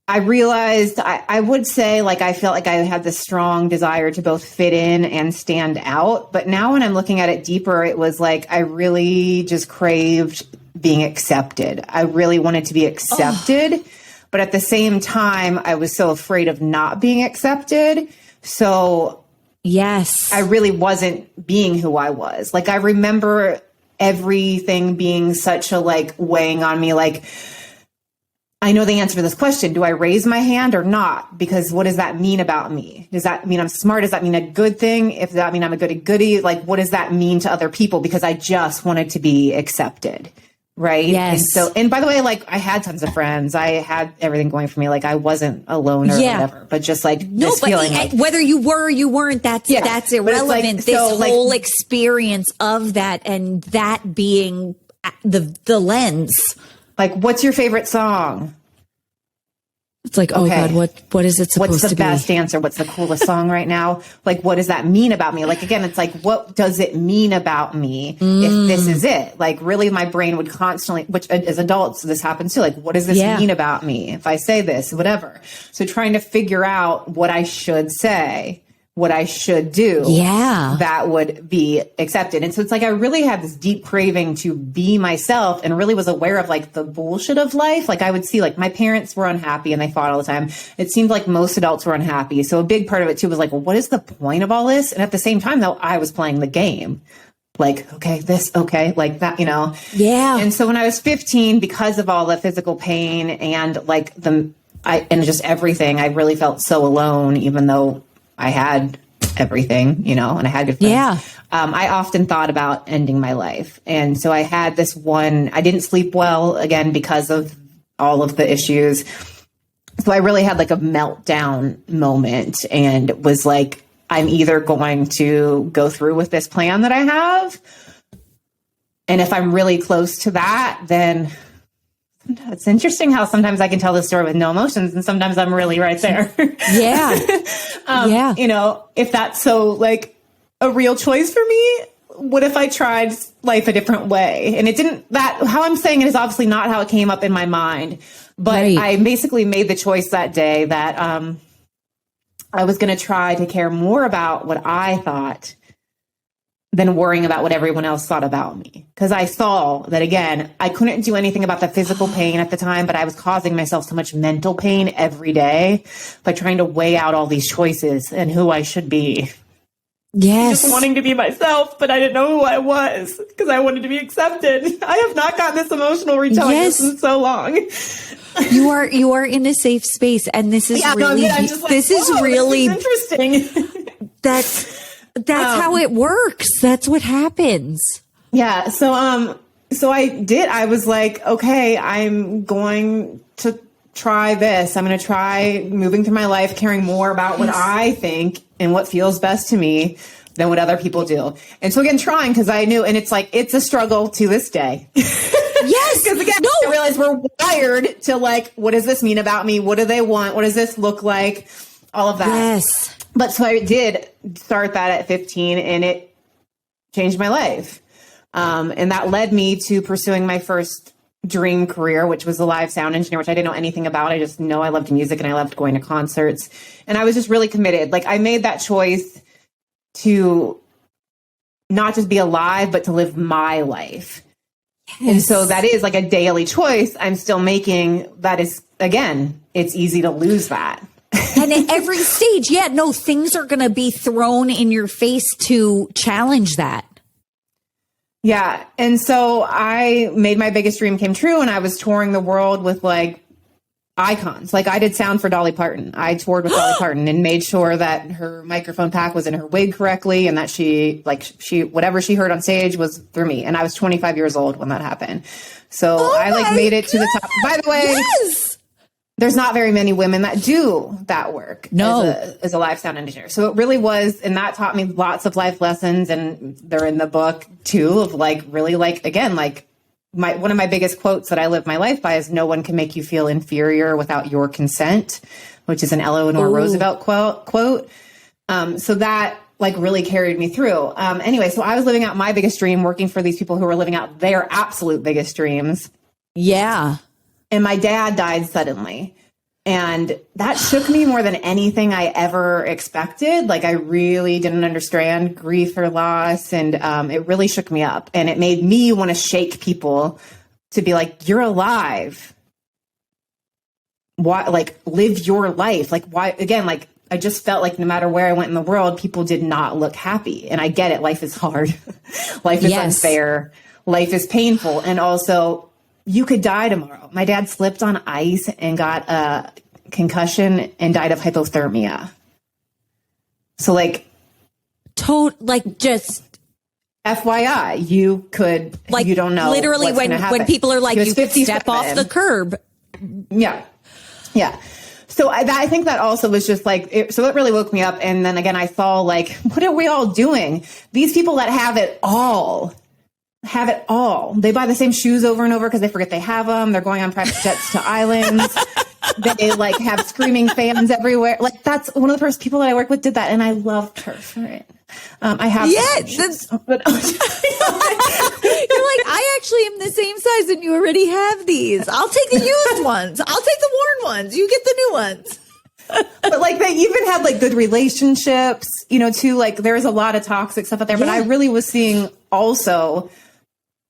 Speaker 3: I realized I would say like I felt like I had this strong desire to both fit in and stand out. But now when I'm looking at it deeper, it was like I really just craved being accepted. I really wanted to be accepted. Oh. But at the same time, I was so afraid of not being accepted. So
Speaker 4: yes,
Speaker 3: I really wasn't being who I was. Like I remember everything being such a like weighing on me, like, I know the answer to this question. Do I raise my hand or not? Because what does that mean about me? Does that mean I'm smart? Does that mean a good thing? If that mean I'm a goody, like what does that mean to other people? Because I just wanted to be accepted. Right.
Speaker 4: Yes.
Speaker 3: And by the way, like I had tons of friends. I had everything going for me. Like I wasn't alone or whatever, but just like this feeling. Like,
Speaker 4: whether you were or you weren't, that's irrelevant. Like, this whole experience of that and that being the lens.
Speaker 3: Like, what's your favorite song?
Speaker 4: It's like, oh God, what is it supposed to be?
Speaker 3: What's the best answer? What's the coolest song right now? Like, what does that mean about me? Like, again, it's like, what does it mean about me if this is it? Like, really, my brain would constantly, which as adults, this happens too. Like, what does this mean about me if I say this, whatever? So trying to figure out what I should say, what I should do, that would be accepted. And so it's like I really had this deep craving to be myself and really was aware of like the bullshit of life. Like I would see like my parents were unhappy and they fought all the time. It seemed like most adults were unhappy. So a big part of it too was like, well, what is the point of all this? And at the same time though, I was playing the game. Like, okay, like that,
Speaker 4: Yeah.
Speaker 3: And so when I was 15, because of all the physical pain and like and just everything, I really felt so alone, even though I had everything, and I had good friends.
Speaker 4: Yeah.
Speaker 3: I often thought about ending my life. And so I had this I didn't sleep well again because of all of the issues. So I really had like a meltdown moment and was like, I'm either going to go through with this plan that I have. And if I'm really close to that, then it's interesting how sometimes I can tell this story with no emotions and sometimes I'm really right there.
Speaker 4: Yeah.
Speaker 3: If that's so like a real choice for me, what if I tried life a different way? And how I'm saying it is obviously not how it came up in my mind, but I basically made the choice that day that, I was going to try to care more about what I thought than worrying about what everyone else thought about me. Because I saw that, again, I couldn't do anything about the physical pain at the time, but I was causing myself so much mental pain every day by trying to weigh out all these choices and who I should be.
Speaker 4: Yes.
Speaker 3: Just wanting to be myself, but I didn't know who I was because I wanted to be accepted. I have not gotten this emotional retelling this in so long.
Speaker 4: You are in a safe space, and this is this is interesting. That's how it works. That's what happens.
Speaker 3: Yeah. So I did. I was like, okay, I'm going to try this. I'm going to try moving through my life, caring more about what I think and what feels best to me than what other people do. And so again, trying because I knew, and it's like, it's a struggle to this day.
Speaker 4: Yes.
Speaker 3: Because again, I realize we're wired to like, what does this mean about me? What do they want? What does this look like? All of that.
Speaker 4: Yes.
Speaker 3: But so I did start that at 15 and it changed my life. And that led me to pursuing my first dream career, which was a live sound engineer, which I didn't know anything about. I just know I loved music and I loved going to concerts. And I was just really committed. Like I made that choice to not just be alive, but to live my life. Yes. And so that is like a daily choice I'm still making. That is, again, it's easy to lose that.
Speaker 4: And at every stage, things are going to be thrown in your face to challenge that.
Speaker 3: Yeah. And so I made my biggest dream came true, and I was touring the world with like icons. Like I did sound for Dolly Parton. I toured with Dolly Parton and made sure that her microphone pack was in her wig correctly, and that she whatever she heard on stage was through me. And I was 25 years old when that happened. So I like made it to the top. By the way,
Speaker 4: Yes.
Speaker 3: there's not very many women that do that work
Speaker 4: No.
Speaker 3: as a live sound engineer. So it really was, and that taught me lots of life lessons, and they're in the book too, of like really like, again, like one of my biggest quotes that I live my life by is no one can make you feel inferior without your consent, which is an Eleanor Roosevelt quote. So that like really carried me through. Anyway, so I was living out my biggest dream, working for these people who were living out their absolute biggest dreams.
Speaker 4: Yeah.
Speaker 3: And my dad died suddenly. And that shook me more than anything I ever expected. Like I really didn't understand grief or loss. And it really shook me up. And it made me want to shake people to be like, you're alive. Why, like, live your life. Like, why, again, like, I just felt like no matter where I went in the world, people did not look happy. And I get it. Life is hard. Life is unfair. Life is painful. And also, you could die tomorrow. My dad slipped on ice and got a concussion and died of hypothermia. So like
Speaker 4: just
Speaker 3: FYI, you could, like, you don't know.
Speaker 4: Literally when people are like, you could step off the curb.
Speaker 3: Yeah. Yeah. So I think that also was just like, so it really woke me up. And then again, I saw like, what are we all doing? These people that have it all. They buy the same shoes over and over because they forget they have them. They're going on private jets to islands. They like have screaming fans everywhere. Like that's one of the first people that I work with did that, and I loved her for it. I have
Speaker 4: You're like, I actually am the same size and you already have these. I'll take the used ones. I'll take the worn ones. You get the new ones.
Speaker 3: But like they even had like good relationships, you know, too. Like there's a lot of toxic stuff out there, but I really was seeing also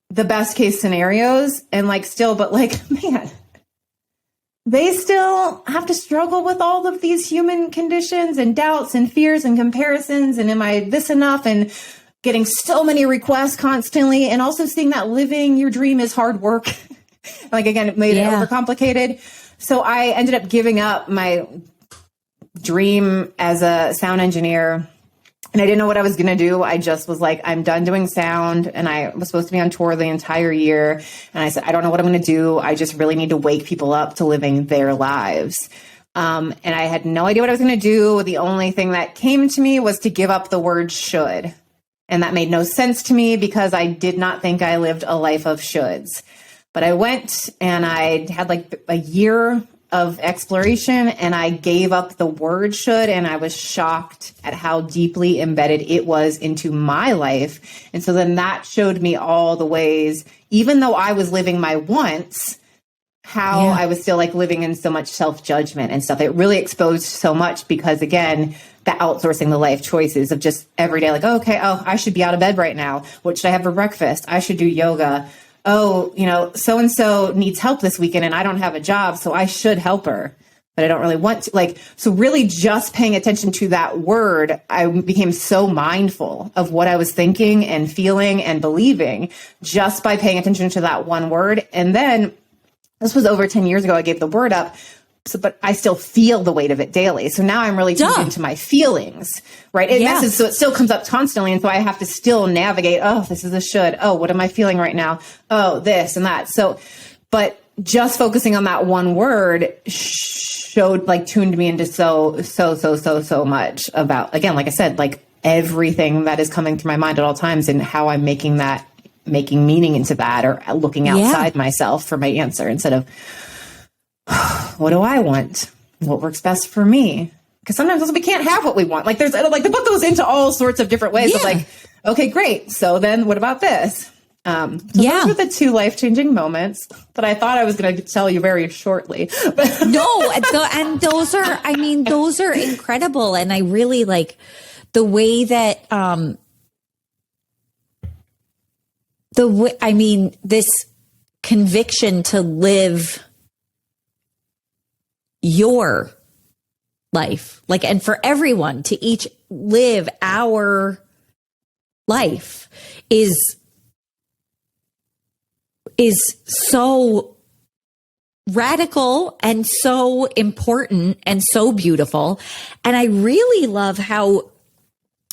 Speaker 3: the best case scenarios, and like still, but like, man, they still have to struggle with all of these human conditions and doubts and fears and comparisons. And am I this enough? And getting so many requests constantly. And also seeing that living your dream is hard work. Like, again, it made it overcomplicated. So I ended up giving up my dream as a sound engineer. And I didn't know what I was going to do. I just was like, I'm done doing sound. And I was supposed to be on tour the entire year. And I said, I don't know what I'm going to do. I just really need to wake people up to living their lives. And I had no idea what I was going to do. The only thing that came to me was to give up the word should. And that made no sense to me because I did not think I lived a life of shoulds. But I went and I had like a year of exploration, and I gave up the word should, and I was shocked at how deeply embedded it was into my life. And so then that showed me all the ways, even though I was living my wants, how I was still like living in so much self-judgment and stuff. It really exposed so much because, again, the outsourcing the life choices of just every day, like, okay, I should be out of bed right now. What should I have for breakfast? I should do yoga. Oh, you know, so-and-so needs help this weekend and I don't have a job, so I should help her, but I don't really want to. Like, so really just paying attention to that word, I became so mindful of what I was thinking and feeling and believing just by paying attention to that one word. And then this was over 10 years ago, I gave the word up. So, but I still feel the weight of it daily. So now I'm really tuned into my feelings, right? So it still comes up constantly. And so I have to still navigate, oh, this is a should. Oh, what am I feeling right now? Oh, this and that. So, but just focusing on that one word tuned me into so much about, again, like I said, like everything that is coming through my mind at all times and how I'm making meaning into that, or looking outside myself for my answer instead of, what do I want? What works best for me? Because sometimes also we can't have what we want. Like there's like the book goes into all sorts of different ways of like, okay, great. So then what about this? Those were the two life-changing moments that I thought I was going to tell you very shortly.
Speaker 4: And those are incredible. And I really like the way that, this conviction to live your life, like, and for everyone to each live our life is is so radical and so important and so beautiful. And I really love how,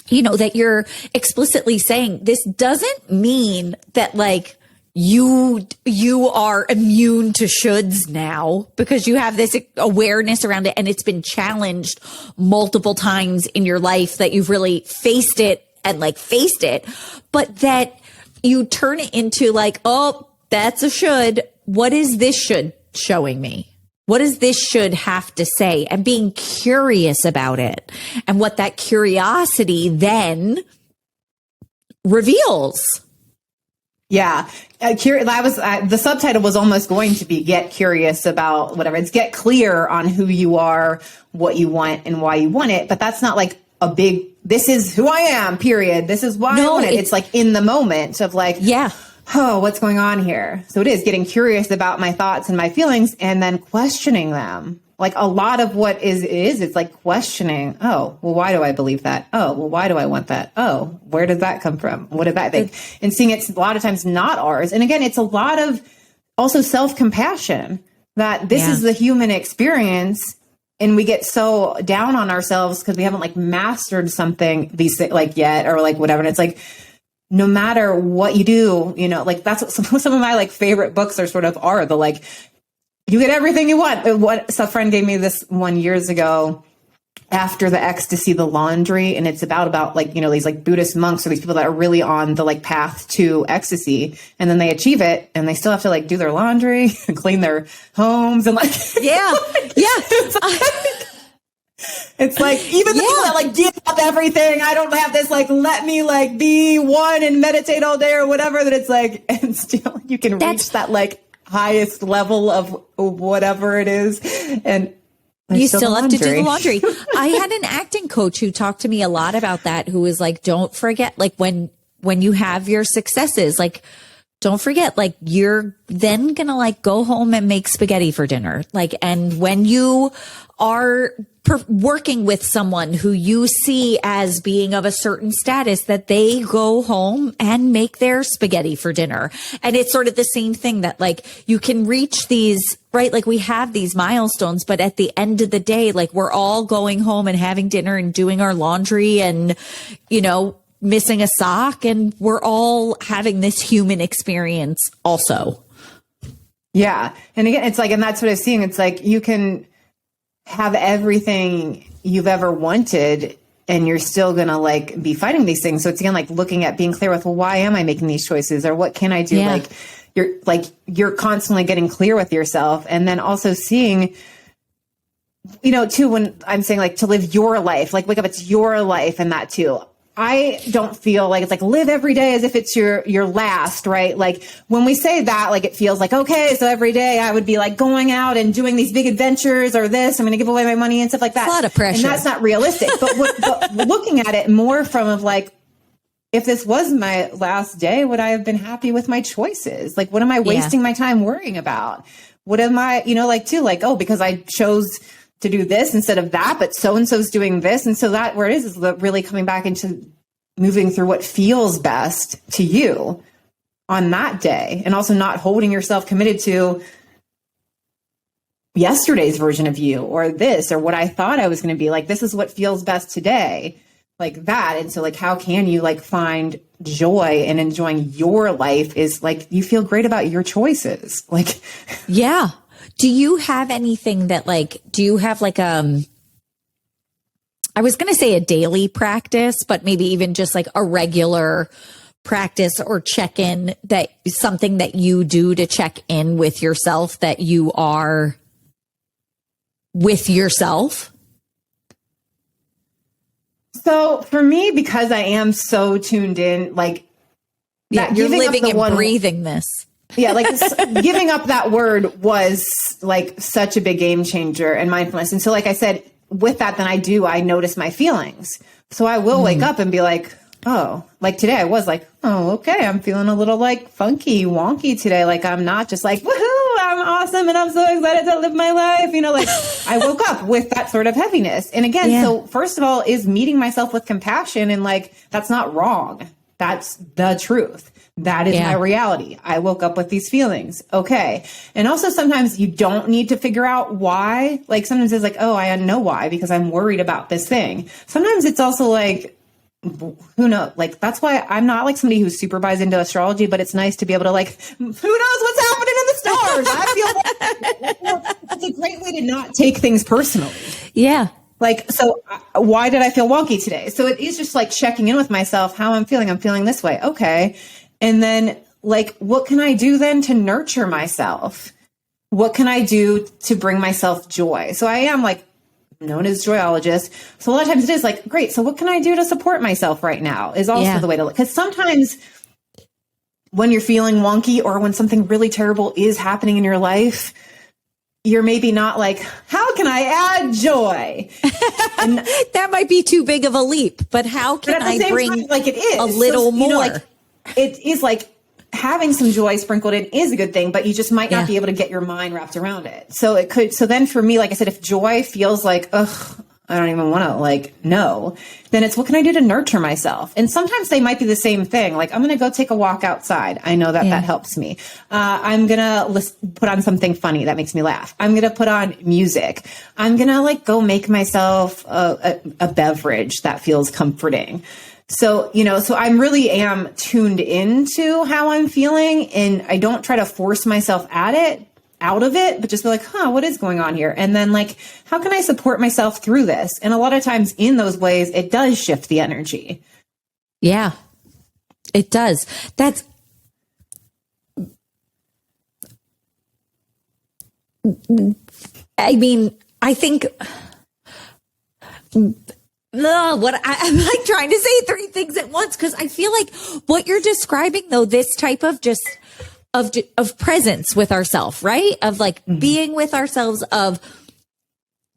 Speaker 4: that you're explicitly saying this doesn't mean that like you are immune to shoulds now because you have this awareness around it and it's been challenged multiple times in your life that you've really faced it and like faced it, but that you turn it into like, oh, that's a should. What is this should showing me? What does this should have to say? And being curious about it and what that curiosity then reveals.
Speaker 3: Yeah. The subtitle was almost going to be get curious about whatever. It's get clear on who you are, what you want and why you want it. But that's not like a big, this is who I am, period. This is why I want it. It's like in the moment of like, oh, what's going on here? So it is getting curious about my thoughts and my feelings and then questioning them. Like a lot of what it's like questioning, oh, well, why do I believe that? Oh, well, why do I want that? Oh, where did that come from? What did that think? And seeing it's a lot of times not ours. And again, it's a lot of also self-compassion that this is the human experience. And we get so down on ourselves because we haven't like mastered something like yet or like whatever. And it's like, no matter what you do, like that's what some of my like favorite books are the like, you get everything you want. So a friend gave me this one years ago after the ecstasy, the laundry. And it's about like, these like Buddhist monks or these people that are really on the like path to ecstasy. And then they achieve it and they still have to like do their laundry and clean their homes and like, It's like, even the people that like give up everything, I don't have this, like, let me like be one and meditate all day or whatever, that it's like, and still you can reach that like highest level of whatever it is. And
Speaker 4: you still have to do the laundry. I had an acting coach who talked to me a lot about that, who was like, don't forget, like when you have your successes, like, don't forget, like, you're then gonna like go home and make spaghetti for dinner. Like, and when you are working with someone who you see as being of a certain status, that they go home and make their spaghetti for dinner. And it's sort of the same thing that like you can reach these, right? Like we have these milestones, but at the end of the day, like we're all going home and having dinner and doing our laundry and, missing a sock, and we're all having this human experience also.
Speaker 3: Yeah. And again, it's like, and that's what I was seeing. It's like, you can have everything you've ever wanted and you're still going to like be fighting these things. So it's again, like looking at being clear with, well, why am I making these choices, or what can I do?
Speaker 4: Yeah.
Speaker 3: You're constantly getting clear with yourself. And then also seeing, too, when I'm saying like to live your life, like wake up, it's your life, and that too. I don't feel like it's like live every day as if it's your last, right? Like when we say that, like it feels like, okay, so every day I would be like going out and doing these big adventures or this, I'm going to give away my money and stuff like that.
Speaker 4: It's a lot of pressure.
Speaker 3: And that's not realistic. But looking at it more from of like, if this was my last day, would I have been happy with my choices? Like, what am I wasting my time worrying about? What am I, oh, because I chose to do this instead of that, but so-and-so's doing this. And so that where it is really coming back into moving through what feels best to you on that day. And also not holding yourself committed to yesterday's version of you or this, or what I thought I was going to be like, this is what feels best today, like that. And so like, how can you like find joy in enjoying your life is like, you feel great about your choices. Like,
Speaker 4: yeah. Do you have anything that like, do you have like, I was going to say a daily practice, but maybe even just like a regular practice or check-in, that something that you do to check in with yourself, that you are with yourself?
Speaker 3: So for me, because I am so tuned in, like,
Speaker 4: yeah, you're living and breathing this.
Speaker 3: Yeah, like giving up that word was like such a big game changer in mindfulness. And so, like I said, with that, then I notice my feelings. So I will wake up and be like, oh, like today I was like, oh, okay, I'm feeling a little like funky, wonky today. Like I'm not just like, woohoo, I'm awesome and I'm so excited to live my life. Like I woke up with that sort of heaviness. And again, so first of all is meeting myself with compassion, and like, that's not wrong. That's the truth. That is my reality. I woke up with these feelings. Okay. And also sometimes you don't need to figure out why. Like sometimes it's like, oh, I know why because I'm worried about this thing. Sometimes it's also like, who knows? Like, that's why I'm not like somebody who's super buys into astrology, but it's nice to be able to like, who knows what's happening in the stars? I feel it's a great way to not take things personally.
Speaker 4: Yeah.
Speaker 3: Like, so why did I feel wonky today? So it is just like checking in with myself, how I'm feeling. I'm feeling this way. Okay. And then like, what can I do then to nurture myself? What can I do to bring myself joy? So I am like known as Joyologist. So a lot of times it is like, great. So what can I do to support myself right now is also the way to look. Because sometimes when you're feeling wonky or when something really terrible is happening in your life, you're maybe not like, how can I add joy? And
Speaker 4: that might be too big of a leap, but how can I bring
Speaker 3: time, like it is
Speaker 4: a little more?
Speaker 3: Like, it is like having some joy sprinkled in is a good thing, but you just might not be able to get your mind wrapped around it. So it could, so then for me, like I said, if joy feels like, ugh, I don't even want to like, no, then it's what can I do to nurture myself? And sometimes they might be the same thing. Like I'm going to go take a walk outside. I know that that helps me. I'm going to put on something funny that makes me laugh. I'm going to put on music. I'm going to like go make myself a beverage that feels comforting. So, you know, so I really am tuned into how I'm feeling and I don't try to force myself out of it, but just be like, what is going on here? And then like, how can I support myself through this? And a lot of times in those ways, it does shift the energy.
Speaker 4: Yeah, it does. I mean, I think, I'm like trying to say three things at once because I feel like what you're describing though, this type of just of presence with ourselves, right? Of like being with ourselves, of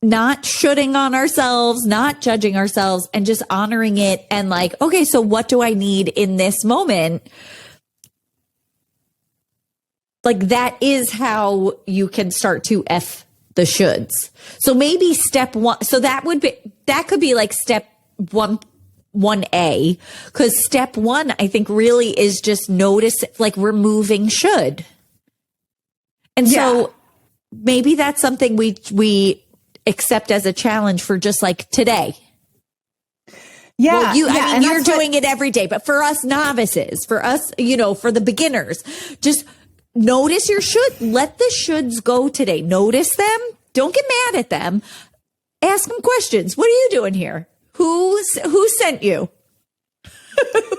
Speaker 4: not shooting on ourselves, not judging ourselves and just honoring it. And like, okay, so what do I need in this moment? Like that is how you can start to F the shoulds. So maybe step one, so that could be like step 1A, because step one, I think really is just notice, like removing should. And so maybe that's something we accept as a challenge for just like today.
Speaker 3: Yeah.
Speaker 4: Well, I mean, you're doing it every day, but for us novices, for us, you know, for the beginners, just notice your should. Let the shoulds go today. Notice them. Don't get mad at them. Ask them questions. What are you doing here? Who sent you?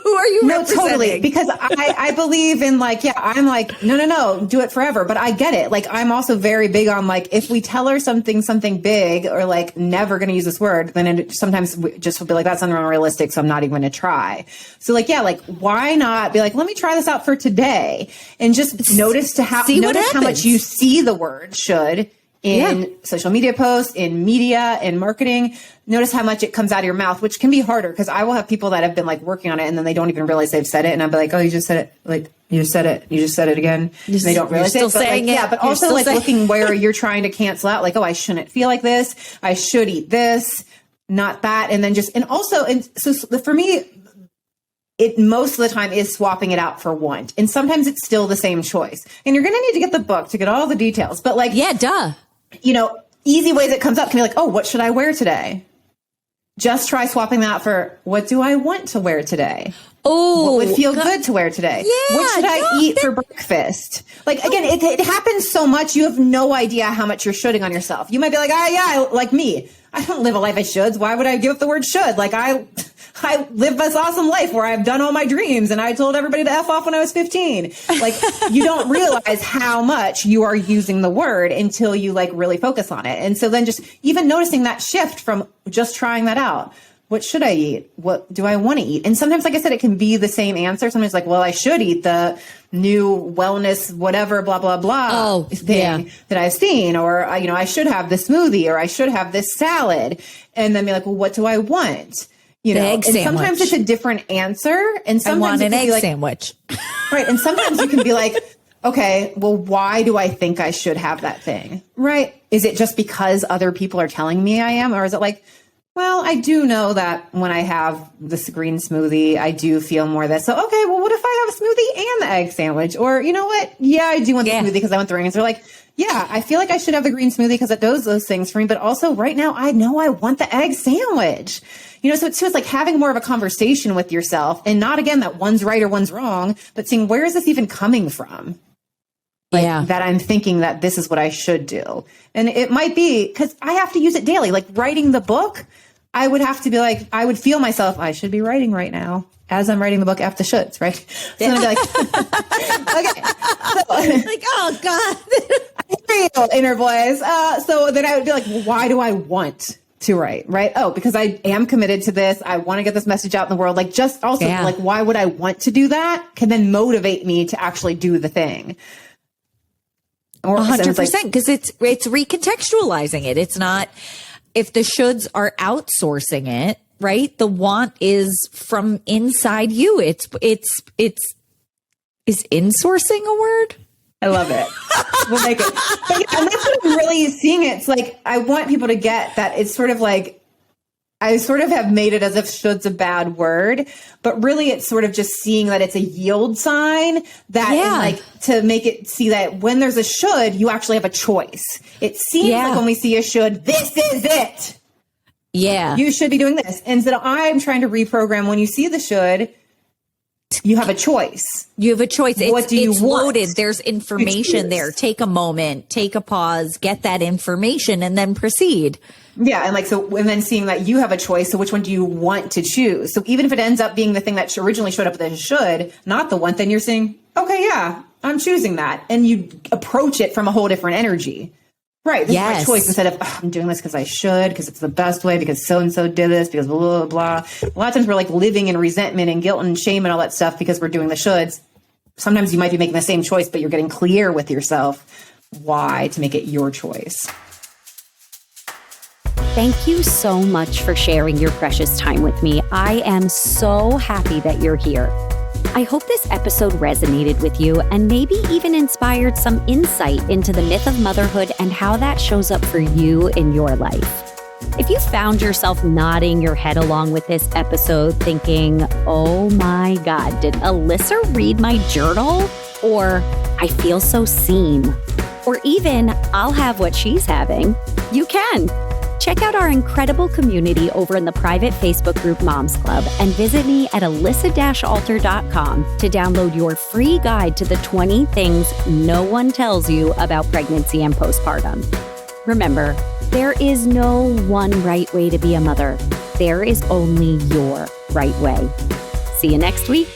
Speaker 4: Who are you representing?
Speaker 3: Totally. Because I believe in like, I'm like, no, do it forever. But I get it. Like, I'm also very big on like, if we tell her something big or like never going to use this word, then it sometimes we just will be like, that's unrealistic. So I'm not even going to try. So like, like, why not be like, let me try this out for today and just notice how much you see the word should in social media posts, in media, in marketing. Notice how much it comes out of your mouth, which can be harder because I will have people that have been like working on it and then they don't even realize they've said it. And I'll be like, oh, you just said it. Like you just said it. You just said it again. And they don't realize
Speaker 4: still
Speaker 3: it. But
Speaker 4: saying
Speaker 3: like,
Speaker 4: it.
Speaker 3: but also like looking where you're trying to cancel out like, oh, I shouldn't feel like this. I should eat this, not that. And then so for me, it most of the time is swapping it out for want. And sometimes it's still the same choice. And you're going to need to get the book to get all the details. But like, you know, easy ways it comes up can be like, oh, what should I wear today? Just try swapping that for what do I want to wear today?
Speaker 4: Oh,
Speaker 3: what would feel good to wear today?
Speaker 4: Yeah,
Speaker 3: what should I eat for breakfast? Like, again, it happens so much. You have no idea how much you're shoulding on yourself. You might be like, like me. I don't live a life of shoulds. Why would I give up the word should? Like I live this awesome life where I've done all my dreams and I told everybody to F off when I was 15. Like you don't realize how much you are using the word until you like really focus on it. And so then just even noticing that shift from just trying that out. What should I eat? What do I want to eat? And sometimes, like I said, it can be the same answer. Sometimes like, well, I should eat the new wellness, whatever, blah, blah, blah thing that I've seen, or, you know, I should have this smoothie or I should have this salad. And then be like, well, what do I want? You know, and sometimes it's a different answer. And sometimes
Speaker 4: I want an egg sandwich.
Speaker 3: Right. And sometimes you can be like, okay, well, why do I think I should have that thing? Right. Is it just because other people are telling me I am? Or is it like, Well, I do know that when I have this green smoothie, I do feel more of this. So, okay, well, what if I have a smoothie and the egg sandwich? Or, you know what? Yeah, I do want the smoothie because I want the rings. They're like, yeah, I feel like I should have the green smoothie because it does those things for me. But also right now, I know I want the egg sandwich. You know, so it's like having more of a conversation with yourself and not, again, that one's right or one's wrong, but seeing where is this even coming from? That I'm thinking that this is what I should do. And it might be because I have to use it daily. Like writing the book, I would have to be like, I would feel myself, I should be writing right now as I'm writing the book after shoulds, right? So then I'd be like, okay. So,
Speaker 4: like, oh God.
Speaker 3: Inner voice. So then I would be like, well, why do I want to write? Right? Oh, because I am committed to this. I want to get this message out in the world. Like just also like, why would I want to do that? Can then motivate me to actually do the thing.
Speaker 4: 100%, because it's recontextualizing it. It's not, if the shoulds are outsourcing it, right? The want is from inside you. Is insourcing a word?
Speaker 3: I love it. We'll make it. But yeah, and that's what I'm really seeing. It's like, I want people to get that it's sort of like, I sort of have made it as if should's a bad word, but really it's sort of just seeing that it's a yield sign that is like to make it see that when there's a should, you actually have a choice. It seems like when we see a should, this is it.
Speaker 4: Yeah.
Speaker 3: You should be doing this. And so I'm trying to reprogram when you see the should, you have a choice.
Speaker 4: You have a choice.
Speaker 3: What do you want?
Speaker 4: Loaded. There's information there. Take a moment, take a pause, get that information, and then proceed.
Speaker 3: Yeah. And like, so, and then seeing that you have a choice. So which one do you want to choose? So even if it ends up being the thing that originally showed up as a should, not the one, then you're saying, okay, yeah, I'm choosing that. And you approach it from a whole different energy. Right. This is my choice instead of, I'm doing this because I should, because it's the best way, because so-and-so did this, because blah, blah, blah. A lot of times we're like living in resentment and guilt and shame and all that stuff because we're doing the shoulds. Sometimes you might be making the same choice, but you're getting clear with yourself why to make it your choice.
Speaker 1: Thank you so much for sharing your precious time with me. I am so happy that you're here. I hope this episode resonated with you and maybe even inspired some insight into the myth of motherhood and how that shows up for you in your life. If you found yourself nodding your head along with this episode thinking, oh my God, did Alyssa read my journal? Or I feel so seen. Or even I'll have what she's having. You can. Check out our incredible community over in the private Facebook group Moms Club and visit me at alyssa-alter.com to download your free guide to the 20 things no one tells you about pregnancy and postpartum. Remember, there is no one right way to be a mother. There is only your right way. See you next week.